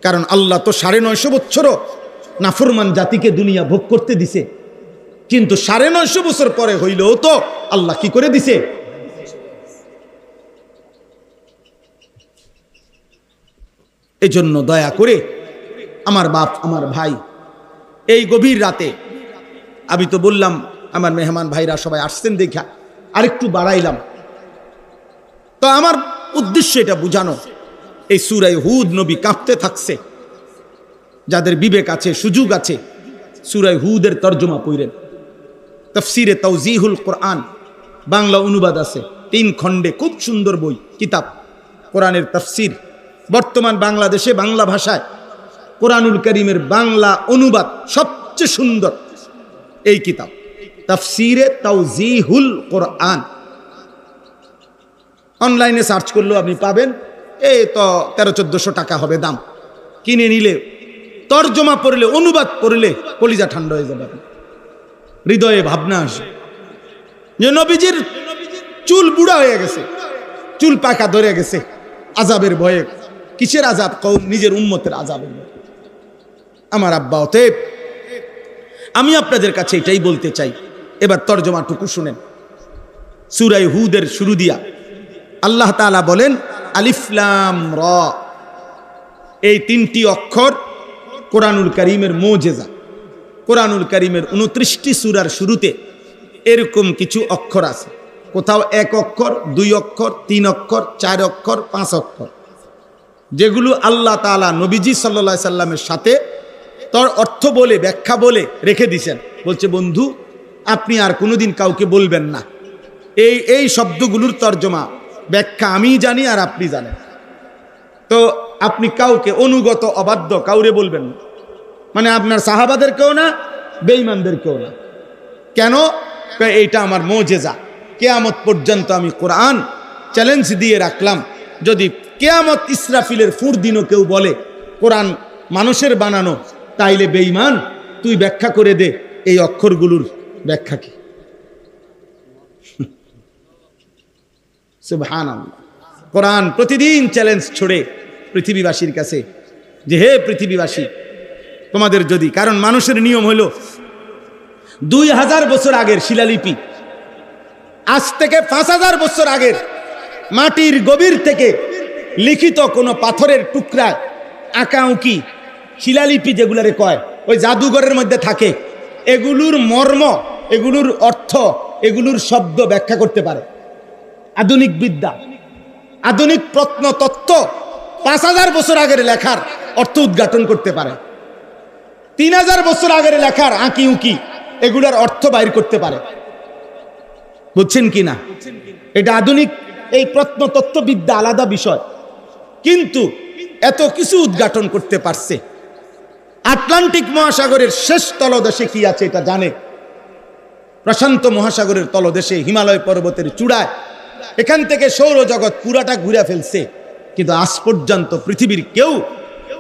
কারণ আল্লাহ তো 950 বছরও নাফরমান জাতিকে দুনিয়া ভোগ করতে দিছে, কিন্তু 950 বছর পরে হইলেও তো আল্লাহ কি করে দিছে? এই জন্য দয়া করে আমার বাপ, আমার ভাই, এই গভীর রাতে আমি তো বললাম আমার মেহমান ভাইরা সবাই আসছেন দেখা আরেকটু বাড়াইলাম। তো আমার উদ্দেশ্য এটা বুঝানো, এই সূরা হুদ নবী কাঁপতে থাকছে, যাদের বিবেক আছে, সুযোগ আছে, সূরা হুদের তর্জমা পড়েন। তাফসিরে তাওজিহুল কোরআন বাংলা অনুবাদ আছে 3 খণ্ডে, খুব সুন্দর বই, কিতাব, কোরআনের তাফসির। বর্তমান বাংলাদেশে বাংলা ভাষায় কোরআনুল কারীমের বাংলা অনুবাদ সবচেয়ে সুন্দর এই কিতাব, তাফসিরে তাওজিহুল কোরআন। অনলাইনে সার্চ করলেও আপনি পাবেন। এই তো 1300-1400 টাকা হবে দাম। কিনে নিলে, তর্জমা পড়লে, অনুবাদ পড়লে কলিজা ঠান্ডা হয়ে যাবে, হৃদয়ে ভাবনা আসে যে নবীজির চুল বুড়া হয়ে গেছে, চুল পাকা ধরে গেছে আযাবের ভয়ে। কিসের আযাব? কওম, নিজের উম্মতের আযাবের ভয়ে। আমার আব্বা, অতএব আমি আপনাদের কাছে এটাই বলতে চাই। এবার তর্জমাটুকু শুনেন। সূরা হুদের শুরু দিয়া আল্লাহ তাআলা বলেন আলিফ লাম র, এই 3টি অক্ষর কোরআনুল কারীমের মুজিজা। কোরআনুল কারীমের 29টি সূরার শুরুতে এরকম কিছু অক্ষর আছে। কোথাও 1 অক্ষর, 2 অক্ষর, 3 অক্ষর, 4 অক্ষর, 5 অক্ষর, যেগুলো আল্লাহ তাআলা নবীজি সাল্লাল্লাহু আলাইহি সাল্লামের সাথে তার অর্থ বলে, ব্যাখ্যা বলে রেখে দিয়েছেন। বলছে বন্ধু আপনি আর কোনোদিন কাউকে বলবেন না। এই শব্দগুলোর তর্জমা ব্যাখ্যা আমি জানি আর আপনি জানেন। তো আপনি কাউকে অনুগত অবাধ্য কাউরে বলবেন না, মানে আপনার সাহাবাদেরকেও না, বেঈমানদেরকেও না। কেন? এইটা আমার মুজিজা। কিয়ামত পর্যন্ত আমি কোরআন চ্যালেঞ্জ দিয়ে রাখলাম, যদি কিয়ামত ইসরাফিলের ফুর দিনও কেউ বলে কোরআন মানুষের বানানো, তাইলে বেঈমান তুই ব্যাখ্যা করে দে এই অক্ষরগুলোর ব্যাখ্যা কি। সুবহানাল্লাহ। কোরআন প্রতিদিন চ্যালেঞ্জ ছড়ে পৃথিবীবাসীর কাছে যে হে পৃথিবীবাসী, তোমাদের যদি, কারণ মানুষের নিয়ম হলো 2000 বছর আগের শিলালিপি, আজ থেকে 5000 বছর আগের মাটির গভীর থেকে লিখিত কোনো পাথরের টুকরা আঁকাউকি শিলালিপি যেগুলারে কয়, ওই জাদুঘরের মধ্যে থাকে, এগুলোর মর্ম, এগুলোর অর্থ, এগুলোর শব্দ ব্যাখ্যা করতে পারে আধুনিক বিদ্যা, আধুনিক প্রত্নতত্ত্ব 5000 বছর আগের লেখার অর্থ উদ্ঘাটন করতে পারে। 3000 বছর আগের লেখার আঁকি উঁকি এগুলার অর্থ বাইর করতে পারে। বুঝছেন কি না? এটা আধুনিক এই প্রত্নতত্ত্ব বিদ্যা আলাদা বিষয়, কিন্তু এত কিছু উদ্ঘাটন করতে পারছে। আটলান্টিক মহাসাগরের শেষ তলদেশে কি আছে এটা জানে, প্রশান্ত মহাসাগরের তলদেশে হিমালয় পর্বতের চূড়ায়, এখান থেকে সৌরজগৎ পুরাটা ঘুরে ফেলছে, কিন্তু আজ পর্যন্ত পৃথিবীর কেউ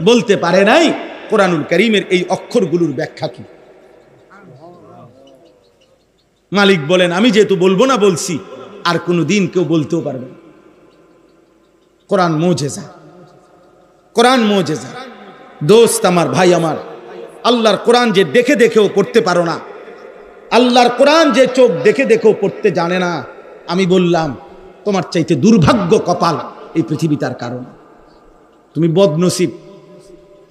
বলতে পারে নাই কোরআনুল কারীমের এই অক্ষরগুলোর ব্যাখ্যা কি। মালিক বলেন আমি যেহেতু বলবো না বলছি, আর কোনোদিন কেউ বলতেও পারবে না। কোরআন মুজিজা, কোরআন মুজিজা। দোস্ত আমার, ভাই আমার, আল্লাহর কোরআন যে দেখে দেখেও পড়তে পারো না, আল্লাহর কোরআন যে চোখ দেখে দেখেও পড়তে জানে না, আমি বললাম তোমার চাইতে দুর্ভাগ্য কপাল এই পৃথিবী, তার কারণ তুমি বদনসিব,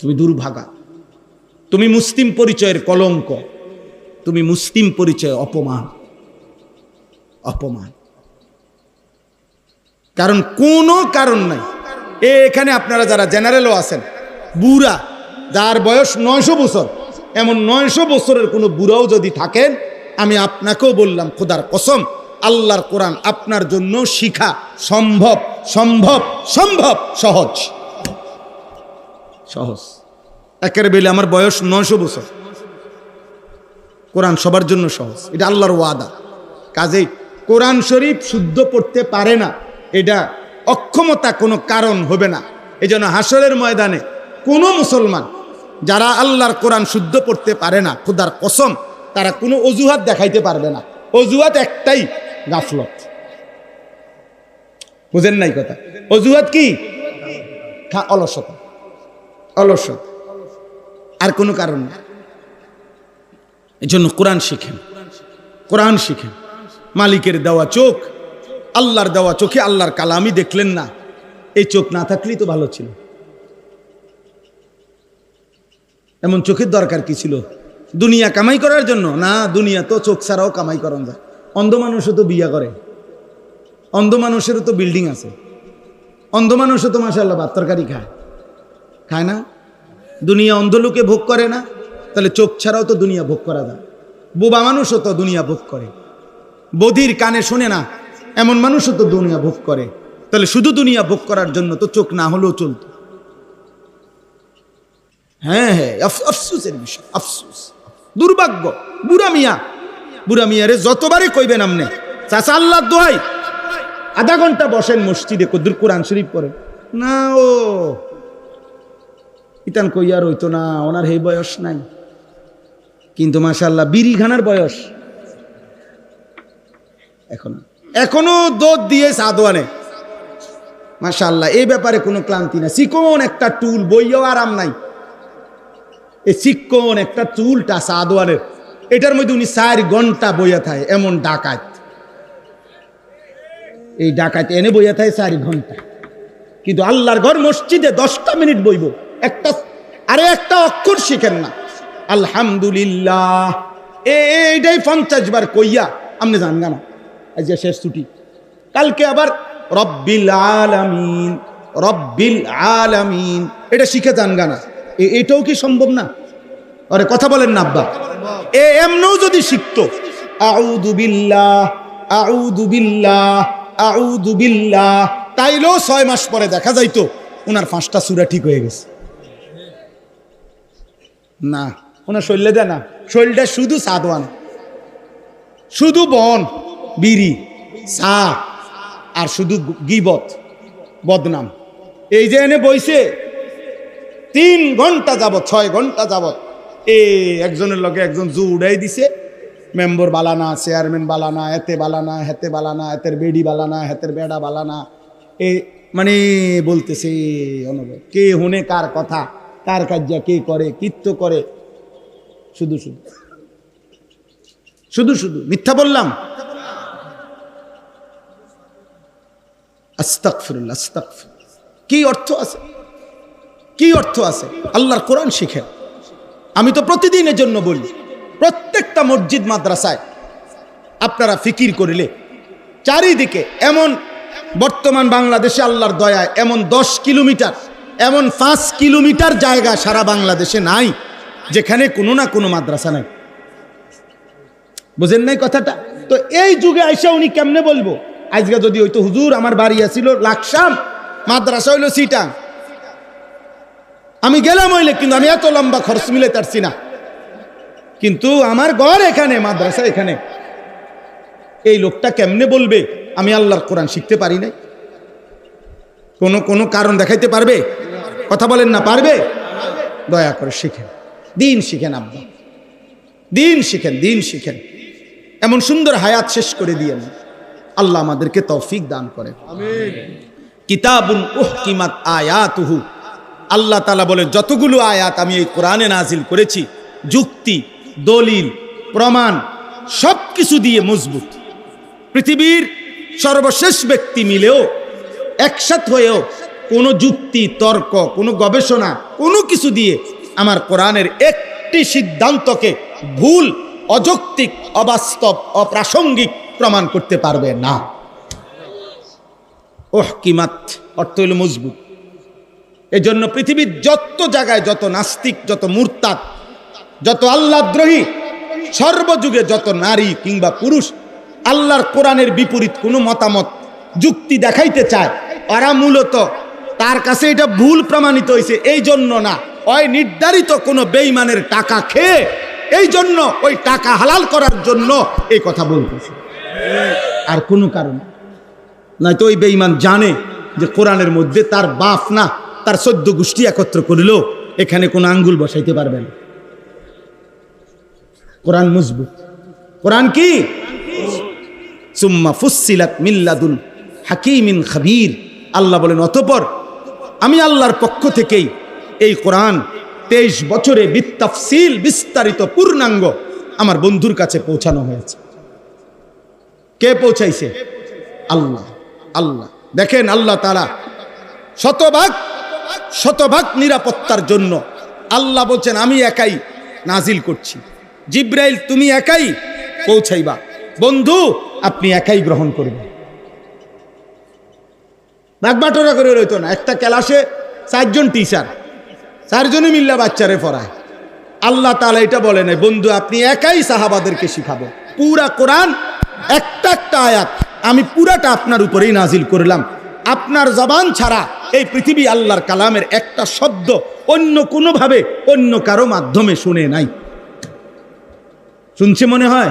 তুমি দুর্ভাগা, তুমি মুসলিম পরিচয়ের কলঙ্ক, তুমি মুসলিম পরিচয় অপমান, অপমান। কারণ কোনো কারণ নাই। এখানে আপনারা যারা জেনারেলও আছেন, বুড়া যার বয়স 900 বছর, এমন 900 বছরের কোনো বুড়াও যদি থাকেন, আমি আপনাকেও বললাম খোদার কসম, আল্লাহর কোরআন আপনার জন্য শিখা সম্ভব, সম্ভব, সম্ভব, সহজ, সহজ। একের বেলে আমার বয়স 900 বছর, কোরআন সবার জন্য সহজ, এটা আল্লাহর ওয়াদা। কাজেই কোরআন শরীফ শুদ্ধ পড়তে পারে না, এটা অক্ষমতা কোনো কারণ হবে না। এই জন্য হাসরের ময়দানে কোনো মুসলমান যারা আল্লাহর কোরআন শুদ্ধ পড়তে পারে না, খোদার কসম তারা কোনো অজুহাত দেখাইতে পারবে না। অজুহাত একটাই, গাফলত। বুঝেন নাই কথা? অজুহাত কি? অলসতা, অলসতা, আর কোনো কারণ না। এই জন্য কোরআন শিখেন, কোরআন শিখেন। মালিকের দেওয়া চোখ, আল্লাহর দেওয়া চোখে আল্লাহর কালামই দেখলেন না, এই চোখ না থাকলেই তো ভালো ছিল। এমন চোখের দরকার কি ছিল? দুনিয়া কামাই করার জন্য না, দুনিয়া তো চোখ ছাড়াও কামাই করান যায়। অন্ধ মানুষও তো বিয়া করে, অন্ধ মানুষেরও তো বিল্ডিং আছে, অন্ধ মানুষও তো মাশাআল্লাহ ভাত তরকারি খায়, খায় না? দুনিয়া অন্ধ লোকে ভোগ করে না, তাহলে চোখ ছাড়াও তো দুনিয়া ভোগ করা যায়। বোবা মানুষও তো দুনিয়া ভোগ করে, বধির কানে শোনে না এমন মানুষও তো দুনিয়া ভোগ করে, তাহলে শুধু দুনিয়া ভোগ করার জন্য তো চোখ না হলেও চলত। হ্যাঁ হ্যাঁ, আফসোসের বিষয়, আফসোস, দুর্ভাগ্য। বুড়া মিয়া, বুড়া মিয়ারে যতবারই কইবেন আমনে চাচা আল্লাহ দোহাই আধা ঘন্টা বসেন মসজিদে, কদ্দুর কোরআন শরীফ পড়েন না, ও ইতান কইয়ার হইতো না, ওনার এই বয়স নাই, কিন্তু মাশাআল্লাহ বিড়ি খানার বয়স এখনো দুধ দিয়ে সাদওয়ানে মাশাআল্লাহ। এই ব্যাপারে কোনো ক্লান্তি না। চিকন একটা টুল বইয়াও আরাম নাই, এই চিকন একটা চুলটা সাদওয়ানের, এটার মধ্যে উনি 4 ঘন্টা বইয়া থাকে। এমন ডাকাত, এই ডাকাত এনে বইয়া থাকে 4 ঘন্টা, কিন্তু আল্লাহর ঘর মসজিদে 10টা মিনিট বইব, একটা অক্ষর শিখেন না। আলহামদুলিল্লাহ এইটাই 50 বার কইয়া আপনি জানগা না, আজ শেষ ছুটি, কালকে আবার রব্বিল আলামিন, রব্বিল আলামিন এটা শিখে জানগা না। এটাও কি সম্ভব না? আরে কথা বলেন না আব্বা? এমনও যদি শিখতো আউযু বিল্লাহ, আউযু বিল্লাহ, আউযু বিল্লাহ, তাইলেও 6 মাস পরে দেখা যাইতো ওনার 5টা সূরা ঠিক হয়ে গেছে। না, ওনার শরীরে দেয় না, শরীরটা শুধু সাদওয়ান, শুধু বন, বিড়ি, চা, আর শুধু গীবত, বদনাম। এই যে এনে বইছে 3 ঘন্টা যাবত, 6 ঘন্টা যাবত একজনের লগে একজন জু উড়াই দিছে, মেম্বার বালানা, চেয়ারম্যান বালানা, এতে বালানা, হেতে বালানা, এতের বেডি বালানা, হেতের বেড়া বালানা, এই মানে বলতেছে অনুভব কে হুনে কার কথা, কার কার্যা কে করে, কীর্ত করে, শুধু শুধু শুধু শুধু মিথ্যা বললাম। আস্তাগফিরুল্লাহ, আস্তাগফিরুল্লাহ। কি অর্থ আছে, কি অর্থ আছে? আল্লাহর কোরআন শিখেন। আমি তো প্রতিদিনের জন্য বলি, প্রত্যেকটা মসজিদ মাদ্রাসায় আপনারা ফিকির করিলে চারিদিকে এমন বর্তমান বাংলাদেশে আল্লাহর দয়ায় এমন 10 কিলোমিটার, এমন 5 কিলোমিটার জায়গা সারা বাংলাদেশে নাই যেখানে কোনো না কোনো মাদ্রাসা নাই। বুঝেন নাই কথাটা? তো এই যুগে আইসা উনি কেমনে বলবো? আজকে যদি হইতো হুজুর আমার বাড়ি আসিল লাকসাম, মাদ্রাসা হইল সিটাং, আমি গেলাম হইলে, কিন্তু আমি এত লম্বা খরচ মিলে পারছি না, কিন্তু আমার ঘর এখানে, মাদ্রাসা এখানে। এই লোকটা কেমনে বলবে আমি আল্লাহর কোরআন শিখতে পারি নাই? কোনো কারণ দেখাইতে পারবে? কথা বলেন না, পারবে? দয়া করে শিখেন, দিন শিখেন আব্বা, দিন শিখেন, দিন শিখেন। এমন সুন্দর হায়াত শেষ করে দিয়েন, আল্লাহ আমাদেরকে তৌফিক দান করে। আমিন। কিতাবুন উহকিমাত আয়াতুহু, আল্লাহ তাআলা বলেন যতগুলো আয়াত আমি এই কোরআনে নাজিল করেছি, যুক্তি, দলিল, প্রমাণ সবকিছু দিয়ে মজবুত। পৃথিবীর সর্বশেষ ব্যক্তি মিলেও একসাথ হয়েও কোনো যুক্তি, তর্ক, কোনো গবেষণা, কোনো কিছু দিয়ে আমার কোরআনের একটি সিদ্ধান্তকে ভুল, অযৌক্তিক, অবাস্তব, অপ্রাসঙ্গিক প্রমাণ করতে পারবে না। উহকিমাত অর্থ হইল মজবুত। এজন্য পৃথিবীর যত জায়গায় যত নাস্তিক, যত মুরতাদ, যত আল্লাহদ্রোহী, সর্বযুগে যত নারী কিংবা পুরুষ আল্লাহর কোরআনের বিপরীত কোনো মতামত, যুক্তি দেখাইতে চায়, ওরা মূলত তার কাছে এটা ভুল প্রমাণিত হয়েছে এই জন্য না, ওই নির্ধারিত কোনো বেঈমানের টাকা খেয়ে এই জন্য ওই টাকা হালাল করার জন্য এই কথা বলতেছে, আর কোনো কারণ নয়তো ওই বেঈমান জানে যে কোরআনের মধ্যে তার বাপ না, তার 14 গোষ্ঠী একত্র করিলেও এখানে কোনো আঙ্গুল বসাইতে পারবে না। কোরআন মজবুত। কোরআন কি? সুম্মা ফুসসিলাত মিন লাদুন হাকিমিন খাবীর। আল্লাহ বলেন অতঃপর আমি আল্লাহর পক্ষ থেকেই এই কোরআন 23 বছরে বিত্তাফসিল, বিস্তারিত, পূর্ণাঙ্গ আমার বন্ধুর কাছে পৌঁছানো হয়েছে। কে পৌঁছাইছে? আল্লাহ। আল্লাহ দেখেন, আল্লাহ তাআলা শতভাগ নিরাপত্তার জন্য আল্লাহ বলছেন আমি একাই নাজিল করছি। জিব্রাইল তুমি একাই পৌঁছাইবা, বন্ধু আপনি একাই গ্রহণ করবেন। ভাগবাটোরা করে রইতো না। একটা ক্লাসে 4 জন টিচার, 4 জনই মিল্লা বাচ্চারে পড়ায়। আল্লাহ তাআলা এটা বলে নাই বন্ধু আপনি একাই সাহাবাদেরকে শিখাবেন। পুরা কোরআন একটা একটা আয়াত আমি পুরাটা আপনার উপরেই নাজিল করলাম। আপনার জবান ছাড়া এই পৃথিবী আল্লাহর কালামের একটা শব্দ অন্য কোনোভাবে অন্য কারো মাধ্যমে শুনে নাই। শুনছে মনে হয়?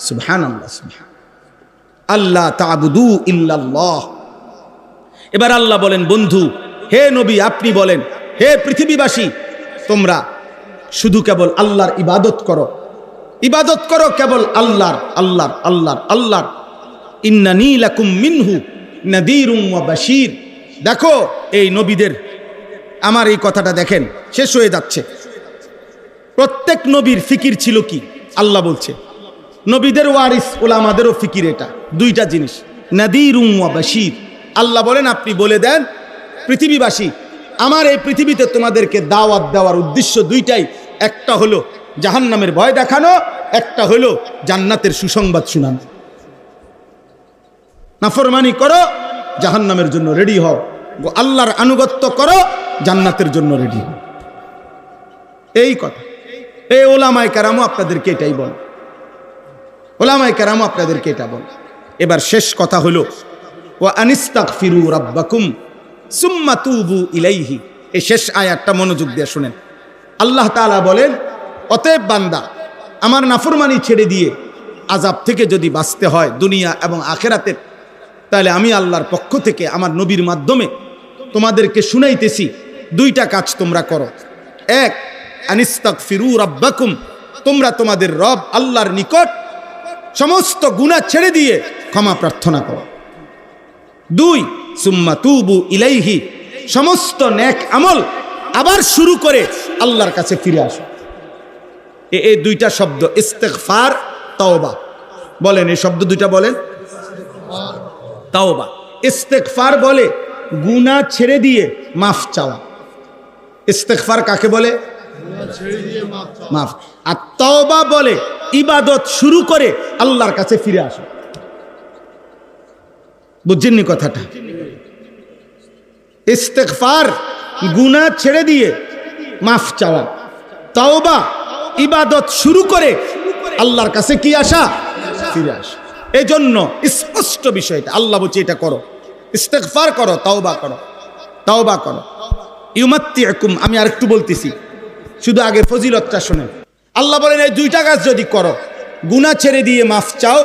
সুবহানাল্লাহ, সুবহান আল্লাহ তা'বুদু ইল্লাল্লাহ। এবার আল্লাহ বলেন বন্ধু, হে নবী আপনি বলেন, হে পৃথিবীবাসী তোমরা শুধু কেবল আল্লাহর ইবাদত করো, ইবাদত করো কেবল আল্লাহর, আল্লাহর, আল্লাহর, আল্লাহর। ইন্নানী লাকুম মিনহু নাযীরুম ওয়া বাশীর। দেখো এই নবীদের, আমার এই কথাটা দেখেন শেষ হয়ে যাচ্ছে। প্রত্যেক নবীর ফিকির ছিল কি? আল্লাহ বলছে নবীদের ওয়ারিস উলামাদেরও ফিকির এটা, 2টা জিনিস, নাযীরুম ওয়া বাশীর। আল্লাহ বলেন আপনি বলে দেন পৃথিবীবাসী আমার এই পৃথিবীতে তোমাদেরকে দাওয়াত দেওয়ার উদ্দেশ্য 2টাই। একটা হলো জাহান্নামের ভয় দেখানো, একটা হলো জান্নাতের সুসংবাদ শোনানো। নাফরমানি করো, জাহান্নামের জন্য রেডি হও, আল্লাহর আনুগত্য করো, জান্নাতের জন্য রেডি হও। এই কথা এই ওলামায়ে কেরামও আপনাদেরকে এটাই বলে। ওলামায়ে কেরাম আপনাদেরকে এটা বল। এবার শেষ কথা হলো ওয়া আনিস্তাগফিরু রাব্বাকুম সুম্মা তুবু ইলাইহি। এই শেষ আয়াতটা মনোযোগ দিয়ে শুনেন। আল্লাহ তাআলা বলেন, অতএব বান্দা, আমার নাফরমানি ছেড়ে দিয়ে আযাব থেকে যদি বাঁচতে হয় দুনিয়া এবং আখিরাতের, তাহলে আমি আল্লাহর পক্ষ থেকে আমার নবীর মাধ্যমে তোমাদেরকে শুনাইতেছি, দুইটা কাজ তোমরা করো। এক, আনিস্তাগফিরু রাব্বাকুম, তোমরা তোমাদের রব আল্লাহর নিকট সমস্ত গুনাহ ছেড়ে দিয়ে ক্ষমা প্রার্থনা করো। দুই, সুম্মা তুবু ইলাইহি, সমস্ত নেক আমল আবার শুরু করে আল্লাহর কাছে ফিরে আসো। এই দুইটা শব্দ ইস্তেগফার, তাওবা। বলেন এই শব্দ দুইটা বলেন। তাওবা, ইস্তেগফার বলে গুনাহ ছেড়ে দিয়ে মাফ চাওয়া। ইস্তেগফার কাকে বলে? মাফ। আর তাওবা বলে ইবাদত শুরু করে আল্লাহর কাছে ফিরে আসা। বুঝছেননি কথাটা? ইস্তেগফার গুনাহ ছেড়ে দিয়ে মাফ চাওয়া, তাওবা ইবাদত শুরু করে আল্লাহর কাছে কি আসা? ফিরে আসা। এই জন্য স্পষ্ট বিষয়টা আল্লাহ বলছে এটা করো, ইস্তেগফার করো, তাওবা করো, তাওবা করো। ইউমাত্তিউকুম, আমি আরেকটু বলতেছি, শুধু আগে ফজিলতটা শুনেন। আল্লাহ বলেন এই দুইটা কাজ যদি করো, গুনাহ ছেড়ে দিয়ে মাফ চাও,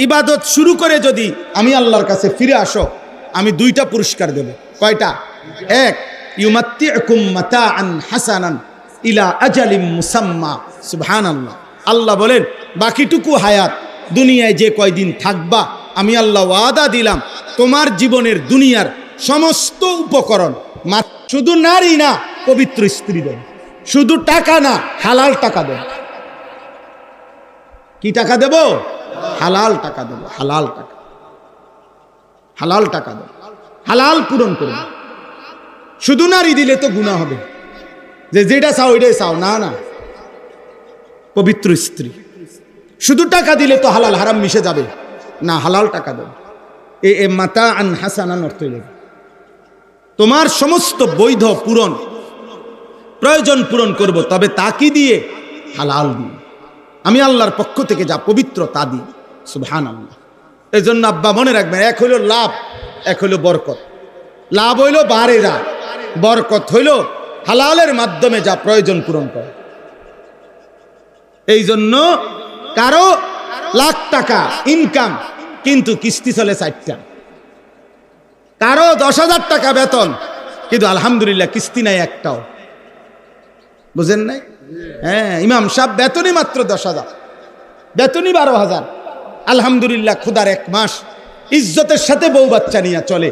ইবাদত শুরু করে যদি আমি আল্লাহর কাছে ফিরে আসো, আমি দুইটা পুরস্কার দেব। কয়টা? এক, ইউমাত্তিউকুম মাতাআন হাসানান ইলা আজালিম মুসাম্মা। সুবহানাল্লাহ। আল্লাহ বলেন বাকিটুকু হায়াত, দুনিয়ায় যে কয়দিন থাকবা, আমি আল্লাহ ওয়াদা দিলাম তোমার জীবনের দুনিয়ার সমস্ত উপকরণ, শুধু নারী না, পবিত্র স্ত্রী দেন, শুধু টাকা না, হালাল টাকা দেন। কি টাকা দেব? হালাল টাকা দেব। হালাল টাকা, হালাল টাকা দেব, হালাল পূরণ করব। শুধু নারী দিলে তো গুনাহ হবে, যে যেটা চাও ওইটাই চাও, না না, পবিত্র স্ত্রী। শুধু টাকা দিলে তো হালাল হারাম মিশে যাবে, না, হালাল টাকা দেব। এ মাতাআন হাসানান অর্থ হইল তোমার সমস্ত বৈধ পূরণ, প্রয়োজন পূরণ করব, তবে তা কি দিয়ে? হালাল দিয়ে, আমি আল্লাহর পক্ষ থেকে যা পবিত্র তা দিই। সুবহানাল্লাহ। এই জন্য আব্বা মনে রাখবেন, এক হইল লাভ, এক হইল বরকত। লাভ হইল বাড়ে যা, বরকত হইল হালালের মাধ্যমে যা প্রয়োজন পূরণ করে। এই জন্য কারো লাখ টাকা ইনকাম কিন্তু কিস্তি চলে 4টা, কারো 10,000 টাকা বেতন কিন্তু আলহামদুলিল্লাহ কিস্তি নাই একটাও। বুঝেন নাই? হ্যাঁ, ইমাম সাহেব বেতনই মাত্র 10,000, বেতনই 12,000। আলহামদুলিল্লাহ, খুদার 1 মাস ইজ্জতের সাথে বউ বাচ্চা নিয়ে চলে,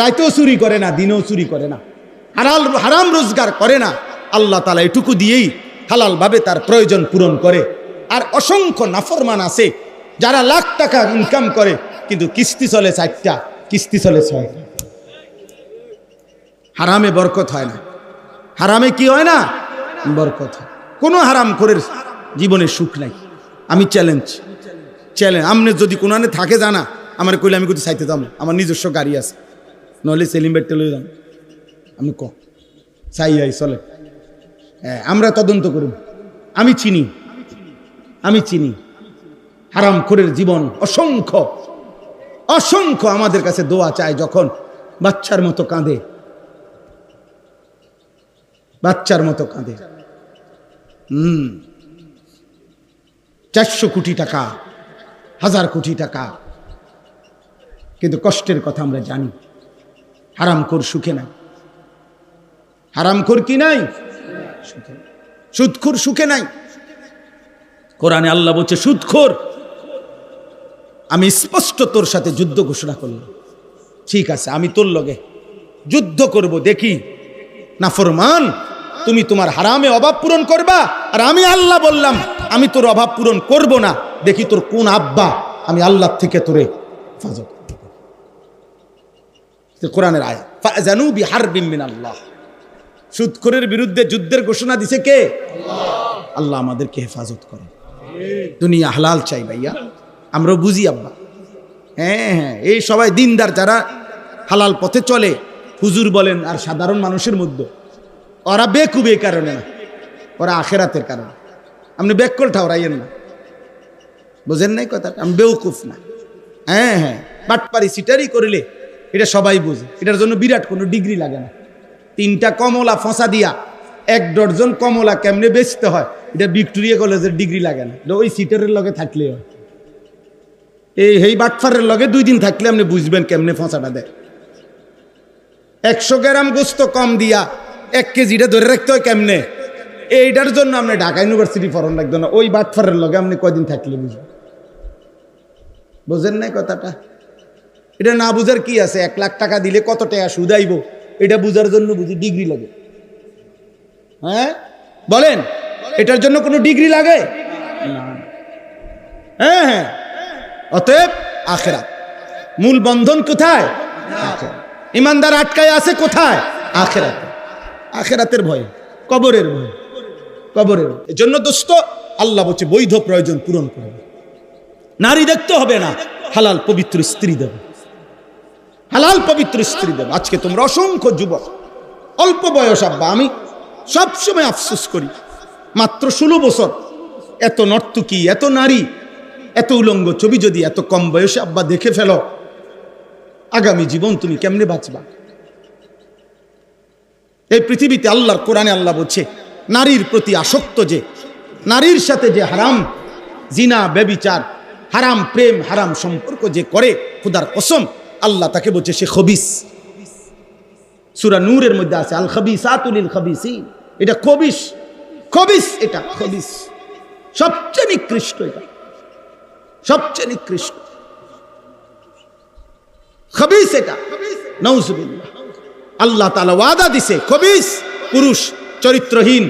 রাতেও চুরি করে না, দিনেও চুরি করে না, হারাম রোজগার করে না। আল্লাহ তাআলা এটুকু দিয়েই হালাল ভাবে তার প্রয়োজন পূরণ করে। আর অসংখ্য নাফরমান আছে যারা লাখ টাকা ইনকাম করে কিন্তু কিস্তি চলে 4টা, কিস্তি চলে 6টা। হারামে বরকত হয় না। হারামে কি হয় না? বরকত হয়। কোনো হারাম করে জীবনে সুখ নাই। আমি চ্যালেঞ্জ, আমনে যদি কোনো আনে থাকে জানা, আমার কইলে আমি কোথাও চাইতে যাবো, আমার নিজস্ব গাড়ি আছে, নইলে সেলিম বেটে লই যান, আমি চাই চলে। হ্যাঁ, আমরা তদন্ত করব। আমি চিনি হারাম খোরের জীবন অসংখ্য অসংখ্য আমাদের কাছে দোয়া চায়, যখন বাচ্চার মতো কাঁদে, বাচ্চার মতো কাঁদে। 400 কোটি টাকা, 1000 কোটি টাকা, কিন্তু কষ্টের কথা আমরা জানি। হারামখোর সুখে নাই, হারামখোর কি নাই? সুদখোর সুখে নাই। কোরআনে আল্লাহ বলছে, সুদখোর আমি স্পষ্ট তোর সাথে যুদ্ধ ঘোষণা করলাম। ঠিক আছে, আমি তোর লগে যুদ্ধ করব, দেখি নাফরমান তুমি তোমার হারামে অভাব পূরণ করবা, আর আমি আল্লাহ বললাম আমি তোর অভাব পূরণ করব না, দেখি তোর কোন আব্বা আমি আল্লাহ থেকে তোরে হেফাজত। কোরআনের আয়াত, ফাজানু বিহারবিন মিনাল্লাহ। সুদখোরের বিরুদ্ধে যুদ্ধের ঘোষণা দিছে কে? আল্লাহ। আল্লাহ আমাদেরকে হেফাজত করে। দুনিয়া হালাল চাই ভাইয়া, আমরা বুঝি আব্বা। হ্যাঁ, এই সবাই দিনদার যারা হালাল পথে চলে, হুজুর বলেন আর সাধারণ মানুষের মধ্যে, ওরা বেকুব এই কারণে না, ওরা আখেরাতের কারণে। আপনি বেকল ঠাউরাইয়েন না, বোঝেন নাই কথাটা? আমি বেউকুফ না। হ্যাঁ হ্যাঁ, বাটপারি সিটারি করিলে এটা সবাই বোঝে। এটার জন্য বিরাট কোনো ডিগ্রি লাগে না। 3টা কমলা ফসা দিয়া 1 ডজন কমলা কেমনে বেচতে হয় এটা ভিক্টোরিয়া কলেজের ডিগ্রি লাগে না। ওই সিটারের লগে থাকলে হয়। এই বাটফারের লগে 2 দিন থাকলে আপনি বুঝবেন কেমনে ফসাটা দেয়। 100 গ্রাম গোস্ত কম দিয়া 1 কেজিটা ধরে রাখতে হয় কেমনে, এইটার জন্য আপনি ঢাকা ইউনিভার্সিটি ফরন লাগতো না। ওই বাটফারের লগে আপনি কয়দিন থাকলে বুঝবেন। বোঝেন নাই কথাটা? এটা না বুঝার কি আছে? 1 লাখ টাকা দিলে কত টাকা সুদ আইব এটা বুঝার জন্য বুঝি ডিগ্রি লাগে? হ্যাঁ বলেন, এটার জন্য কোনো ডিগ্রি লাগে না। হ্যাঁ হ্যাঁ, অতএব আখিরাত মূল বন্ধন কোথায়? আখিরাত। ইমানদার আটকায় আছে কোথায়? আখিরাতে। আখিরাতের ভয়, কবরের ভয়, কবরের। এজন্য দোস্ত আল্লাহ বলছে বৈধ প্রয়োজন পূরণ করবে। নারী দেখতে হবে না, হালাল পবিত্র স্ত্রী দেবে, হালাল পবিত্র স্ত্রী দেবে। আজকে তোমরা অসংখ্য যুবক, অল্প বয়স আব্বা, আমি সবসময় আফসোস করি, মাত্র 16 বছর, এত নর্তকী, এত নারী, এত উলঙ্গ ছবি যদি এত কম বয়সে আব্বা দেখে ফেলো, আগামী জীবন তুমি কেমনে বাঁচবা? এই পৃথিবীতে আল্লাহর কোরআনে আল্লাহ বলছে নারীর প্রতি আসক্ত যে, নারীর সাথে যে হারাম জিনা ব্যভিচার, হারাম প্রেম, হারাম সম্পর্ক যে করে, খোদার কসম আল্লাহ তাকে বলছে সে খবিস। সূরা নূরের মধ্যে আছে আল খাবিসাতু লিল খাবিসিন। এটা খবিস, খবিস, এটা খবিস, সবচেয়ে নিকৃষ্ট, এটা সবচেয়ে নিকৃষ্ট খবিস, এটা নাউজুবিল্লাহ। আল্লাহ তাআলা ওয়াদা দিছে খবিস পুরুষ চরিত্রহীন,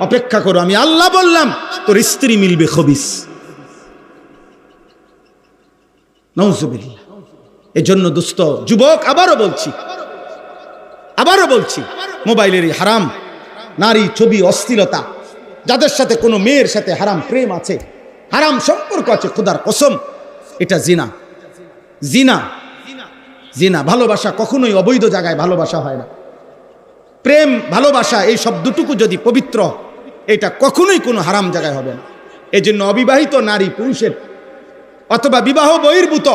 অপেক্ষা করো, আমি আল্লাহ বললাম তোর স্ত্রী মিলবে খবিস। নাউজুবিল্লাহ। এজন্য দোস্ত যুবক, আবারও বলছি মোবাইলের এই হারাম নারী ছবি, অশ্লীলতা, যাদের সাথে কোনো মেয়ের সাথে হারাম প্রেম আছে, হারাম সম্পর্ক আছে, খোদার কসম এটা জিনা। জিনা, জিনা। ভালোবাসা কখনোই অবৈধ জায়গায় ভালোবাসা হয় না। প্রেম, ভালোবাসা এই শব্দটুকু যদি পবিত্র, এটা কখনোই কোনো হারাম জায়গায় হবে না। এই জন্য অবিবাহিত নারী পুরুষের অথবা বিবাহ বহির্ভূত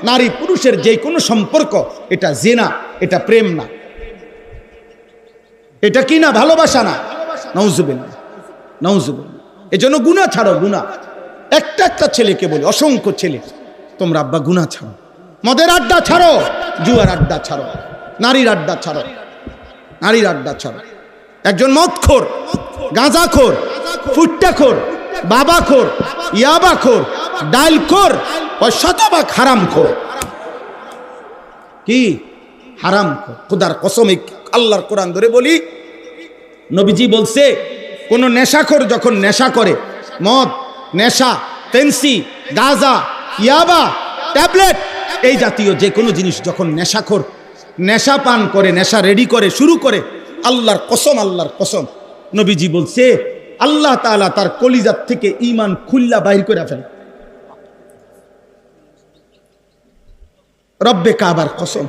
নারী পুরুষের যে কোনো সম্পর্ক এটা জিনা, এটা প্রেম না, এটা কি না? ভালোবাসা না। নাউজুবিল্লাহ, নাউজুবিল্লাহ। এজন্য গুনাহ ছাড়ো, গুনাহ। একটা ছেলেকে বলি, অসংখ্য ছেলে, তোমরা আব্বা গুনাহ ছাড়ো, মদের আড্ডা ছাড়ো, জুয়ার আড্ডা ছাড়ো, নারীর আড্ডা ছাড়ো, নারীর আড্ডা ছাড়ো। একজন মদখোর, গাঁজাখোর, ফুট্টাখোর, বাবাখোর, ইয়াবাখোর, ডালখোর, ও শতভাগ হারামখোর। কি হারামখোর? খোদার কসম আল্লাহর কোরআন ধরে বলি, নবীজি বলছে কোন নেশাখোর যখন নেশা করে, মদ, নেশা, পেন্সি, গাঁজা, ইয়াবা, ট্যাবলেট, এই জাতীয় যে কোনো জিনিস যখন নেশাখোর নেশা পান করে, নেশা রেডি করে, শুরু করে, আল্লাহর কসম, আল্লাহর কসম, নবীজি বলছে আল্লাহ তাআলা তার কলিজার থেকে ঈমান খুল্লা বাইর করে ফেলে। রব্বে কাবার কসম।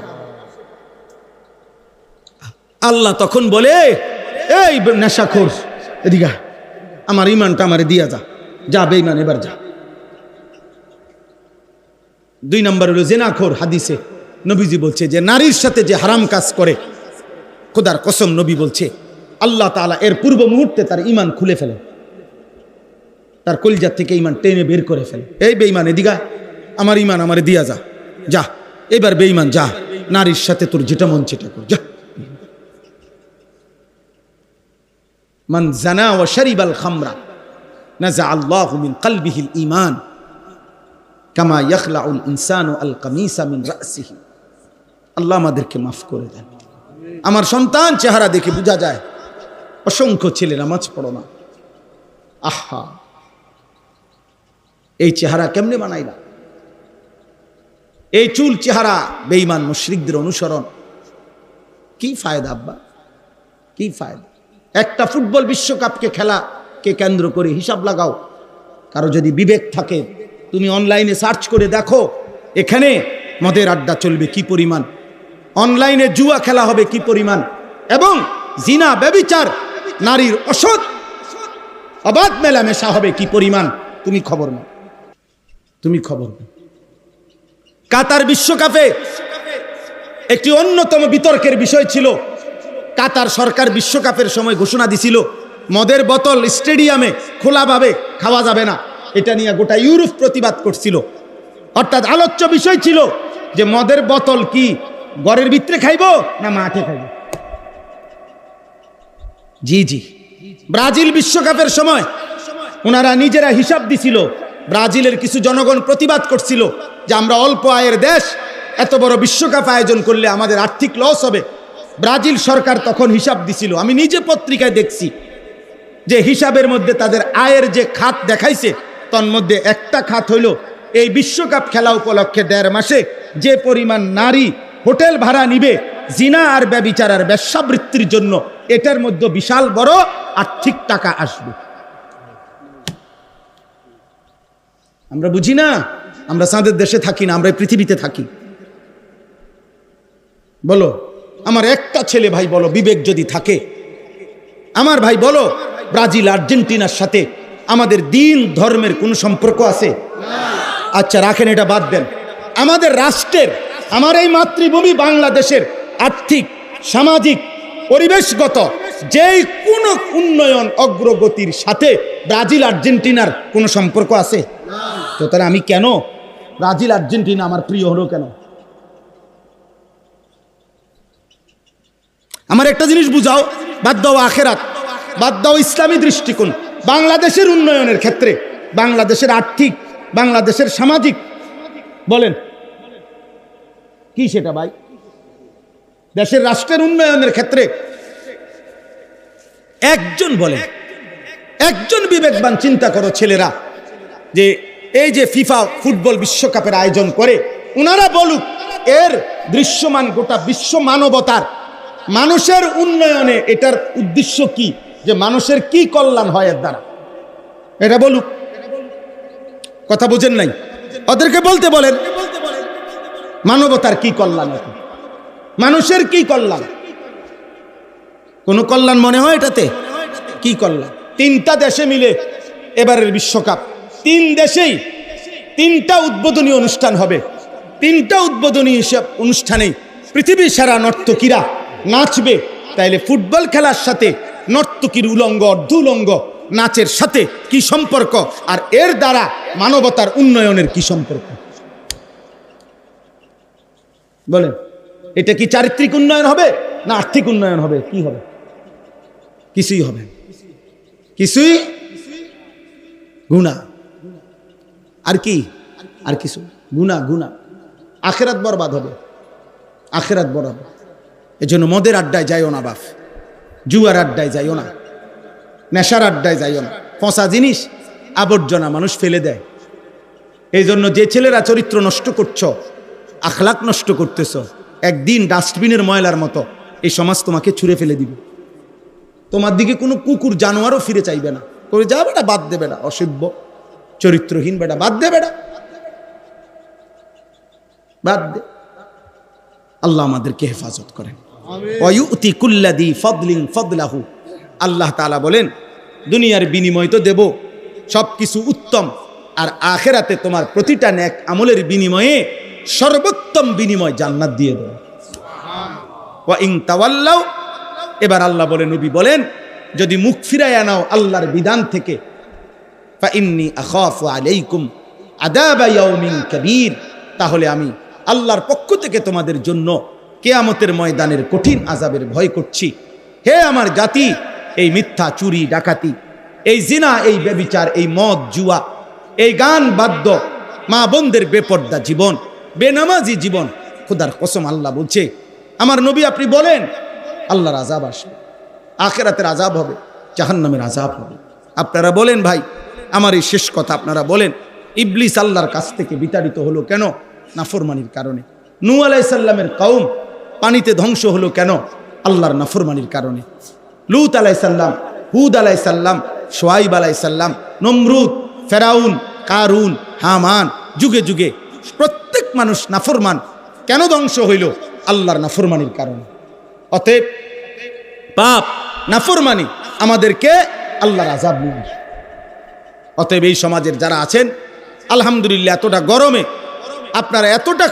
আল্লাহ তখন বলে, এই নেশাখোর এদিকে, আমার ঈমানটা আমারে দিয়া যা, যা বেঈমান, এবার যা। 2 নম্বর হলো জিনাখোর। হাদিসে নবীজি বলছে যে নারীর সাথে যে হারাম কাজ করে, খোদার কসম নবী বলছে আল্লাহ তাআলা এর পূর্ব মুহূর্তে তার ঈমান খুলে ফেলে, তার কলিজা থেকে ঈমান টেনে বের করে ফেলে। এই বেঈমান এদিকে, আমার ঈমান আমারে দিয়া যা, যা এবার বেঈমান যা, নারীর সাথে তোর যেটা মন সেটা কর, যা। মান জানা ওয়া শারিবাল খামরা নাযা আল্লাহু মিন কলবিহিল ঈমান কামা ইয়াখলাউল ইনসানু আল কামিসা মিন রাসিহি। আল্লাহ আমাদেরকে মাফ করে দেন। আমার সন্তান চেহারা দেখে বোঝা যায়, অসংখ্য ছেলে নামাজ পড়ো না। আহা, এই চেহারা কেমনে বানাইলা? এই চুল চেহারা বেঈমান মুশরিকদের অনুসরণ। কি ফায়দা আব্বা, কি ফায়দা? একটা ফুটবল বিশ্বকাপকে খেলাকে কেন্দ্র করে হিসাব লাগাও। কারো যদি বিবেক থাকে, তুমি অনলাইনে সার্চ করে দেখো এখানে মদের আড্ডা চলবে কি পরিমাণ, অনলাইনে জুয়া খেলা হবে কি পরিমাণ, এবং জিনা, ব্যভিচার, নারীর অসৎ অবাধ মেলামেশা হবে কি পরিমাণ, তুমি খবর নাও। তুমি খবর নাও। কাতার বিশ্বকাপে একটি অন্যতম বিতর্কের বিষয় ছিল, কাতার সরকার বিশ্বকাপের সময় ঘোষণা দিছিল মদের বোতল স্টেডিয়ামে খোলাভাবে খাওয়া যাবে না। এটা নিয়ে গোটা ইউরোপ প্রতিবাদ করছিল। অর্থাৎ আলোচ্য বিষয় ছিল যে মদের বোতল কি ঘরের ভিতরে খাইব না মাঠে খাইব। জি জি, ব্রাজিল বিশ্বকাপের সময় ওনারা নিজেরা হিসাব দিছিল। ব্রাজিলের কিছু জনগণ প্রতিবাদ করছিল যে আমরা অল্প আয়ের দেশ, এত বড় বিশ্বকাপ আয়োজন করলে আমাদের আর্থিক লস হবে। ব্রাজিল সরকার তখন হিসাব দিছিল, আমি নিজে পত্রিকায় দেখছি যে হিসাবের মধ্যে তাদের আয়ের যে খাত দেখাইছে, তার মধ্যে একটা খাত হইল এই বিশ্বকাপ খেলা উপলক্ষে 1.5 মাসে যে পরিমাণ নারী হোটেল ভাড়া নিবে জিনা আর ব্যভিচার আর বেশ্যাবৃত্তির জন্য, এটার মধ্যে বিশাল বড় আর্থিক টাকা আসবে। আমরা বুঝি না, আমরা চাঁদের দেশে থাকি না, আমরা এই পৃথিবীতে থাকি। বলো আমার একটা ছেলে ভাই, বলো বিবেক যদি থাকে, আমার ভাই বলো ব্রাজিল আর্জেন্টিনার সাথে আমাদের দিন ধর্মের কোনো সম্পর্ক আছে? আচ্ছা রাখেন, এটা বাদ দেন। আমাদের রাষ্ট্রের, আমার এই মাতৃভূমি বাংলাদেশের আর্থিক, সামাজিক, পরিবেশগত যেই কোনো উন্নয়ন অগ্রগতির সাথে ব্রাজিল আর্জেন্টিনার কোনো সম্পর্ক আছে? তো তাহলে আমি কেন ব্রাজিল আর্জেন্টিনা আমার প্রিয় হলো কেন? আমার একটা জিনিস বুঝাও, বাদ দাও আখেরাত, বাদ দাও ইসলামী দৃষ্টিকোণ। বাংলাদেশের উন্নয়নের ক্ষেত্রে, বাংলাদেশের আর্থিক, বাংলাদেশের সামাজিক, বলেন কি সেটা ভাই? দেশের রাষ্ট্রের উন্নয়নের ক্ষেত্রে একজন বলেন, একজন বিবেকবান চিন্তা করো ছেলেরা, যে এই যে ফিফা ফুটবল বিশ্বকাপের আয়োজন করে, ওনারা বলুক এর দৃশ্যমান গোটা বিশ্ব মানবতার মানুষের উন্নয়নে এটার উদ্দেশ্য কি, যে মানুষের কি কল্যাণ হয় এর দ্বারা, এটা বলুক। কথা বোঝেন নাই? ওদেরকে বলতে বলেন মানবতার কি কল্যাণ, মানুষের কি কল্যাণ? কোন কল্যাণ মনে হয় এটাতে? কি কল্যাণ? 3টা দেশে মিলে এবারের বিশ্বকাপ, 3 দেশেই 3টা উদ্বোধনী অনুষ্ঠান হবে। 3টা উদ্বোধনী অনুষ্ঠানেই পৃথিবীর সেরা নর্তকীরা নাচবে। তাইলে ফুটবল খেলার সাথে নর্তকীর উলঙ্গ অর্ধ উলঙ্গ নাচের সাথে কি সম্পর্ক, আর এর দ্বারা মানবতার উন্নয়নের কি সম্পর্ক? বলেন, এটা কি চারিত্রিক উন্নয়ন হবে না আর্থিক উন্নয়ন হবে? কি হবে? কিছুই হবে, কিছুই গুনাহ। আর কি? আর কিছু গুনাহ, গুনাহ। আখিরাত বরবাদ হবে, আখিরাত বরবাদ। এজন্য মদের আড্ডায় যাইও না বাপ, জুয়ার আড্ডায় যাইও না, নেশার আড্ডায় যাইও না। পচা জিনিস, আবর্জনা মানুষ ফেলে দেয়। এই জন্য যে ছেলেরা চরিত্র নষ্ট করছো, আখলাক নষ্ট করতেছ, একদিন ডাস্টবিনের ময়লার মতো এই সমাজ তোমাকে ছুঁড়ে ফেলে দিবে। তোমার দিকে কোনো কুকুর জানোয়ারও ফিরে চাইবে না, করে যা বেটা, বাদ দে বেটা, অসভ্য চরিত্রহীন বেটা, বাদ দে বেটা, বাদ দে। আল্লাহ আমাদেরকে হেফাজত করেন। ওয়ায়ুতি কুল্লাযী ফাদলিন ফাদলাহু। আল্লাহ তাআলা বলেন দুনিয়ার বিনিময় তো দেব সবকিছু উত্তম, আর আখিরাতে তোমার প্রতিটা নেক আমলের বিনিময়ে সর্বোত্তম বিনিময় জান্নাত দিয়ে দেব। ওয়া ইন তাওয়াল্লাউ, এবার আল্লাহ বলেন, নবী বলেন, যদি মুখ ফিরাইয়া নাও আল্লাহর বিধান থেকে, ফা ইন্নী আখাফু আলাইকুম আযাবা ইয়াউমিন কাবীর, তাহলে আমি আল্লাহর পক্ষ থেকে তোমাদের জন্য কিয়ামতের ময়দানের কঠিন আযাবের ভয় করছি। হে আমার জাতি, এই মিথ্যা, চুরি, ডাকাতি, এই জিনা, এই ব্যভিচার, এই মদ, জুয়া, এই গান বাদ্য, মা বোনদের বেপর্দা জীবন, বেনামাজি জীবন, খোদার কসম আল্লাহ বলছে, আমার নবী আপনি বলেন আল্লাহর আযাব আসবে, আখিরাতের আযাব হবে, জাহান্নামের আযাব হবে। আপনারা বলেন ভাই, আমার এই শেষ কথা, আপনারা বলেন ইবলিস আল্লাহর কাছ থেকে বিতাড়িত হলো কেন? নাফরমানির কারণে। নূহ আলাইহিস সালামের কওম পানিতে ধ্বংস হলো কেন? আল্লাহর নাফরমানির কারণে। লূত আলাইহিস সালাম, হুদ আলাইহিস সালাম, শুআয়ব আলাইহিস সালাম, নমরুদ, ফেরাউন, কারুন, হামান, যুগে যুগে প্রত্যেক মানুষ নাফরমান। কেন ধ্বংস হইল? আল্লাহর নাফরমানির কারণে। অতএব পাপ, নাফরমানি আমাদেরকে আল্লাহর আযাব নিয়ে আসে। অতএব এই সমাজের যারা আছেন আলহামদুলিল্লাহ এতটা গরমে আপনারা এতটা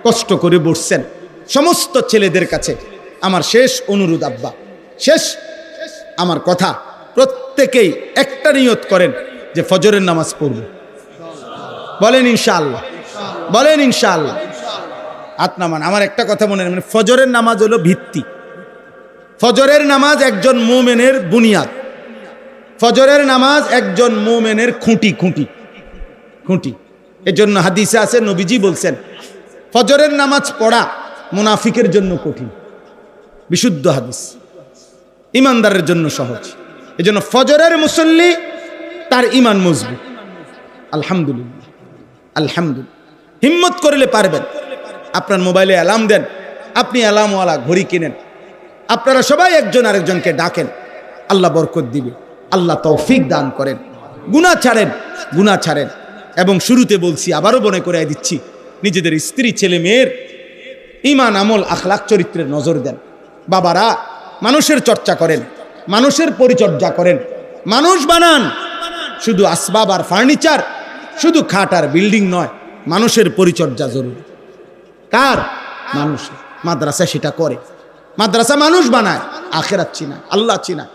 কষ্ট করে বসছেন। সমস্ত ছেলেদের কাছে আমার শেষ অনুরোধ আব্বা, শেষ আমার কথা, প্রত্যেকেই একটা নিয়ত করেন যে ফজরের নামাজ পড়ব। বলেন ইনশাআল্লাহ, বলেন ইনশাআল্লাহ। আত্মামান আমার একটা কথা মনে নেই, ফজরের নামাজ হলো ভিত্তি। ফজরের নামাজ একজন মুমিনের বুনিয়াদ। ফজরের নামাজ একজন মুমিনের খুঁটি। এজন্য হাদিসে আছে, নবীজি বলছেন ফজরের নামাজ পড়া মুনাফিকের জন্য কঠিন। বিশুদ্ধ হাদিস, ইমানদারের জন্য সহজ। এজন্য ফজরের মুসল্লি তার ইমান মজবুত। আলহামদুলিল্লাহ, আলহামদুলিল্লাহ। হিম্মত করলে পারবেন। আপনার মোবাইলে অ্যালার্ম দেন, আপনি অ্যালার্মওয়ালা ঘড়ি কিনেন, আপনারা সবাই একজন আরেকজনকে ডাকেন, আল্লাহ বরকত দিবে, আল্লাহ তৌফিক দান করেন। গুনাহ ছাড়েন। এবং শুরুতে বলছি, আবারও মনে করে দিচ্ছি, নিজেদের স্ত্রী ছেলে মেয়ের ঈমান আমল আখলাক চরিত্রের নজর দেন। বাবারা মানুষের চর্চা করেন, মানুষের পরিচর্যা করেন, মানুষ বানান। শুধু আসবাব আর ফার্নিচার, শুধু খাট আর বিল্ডিং নয়, মানুষের পরিচর্যা জরুরি। কার? মানুষের। মাদ্রাসা সেটা করে, মাদ্রাসা মানুষ বানায়, আখেরাত চিনায়, আল্লাহ চিনায়।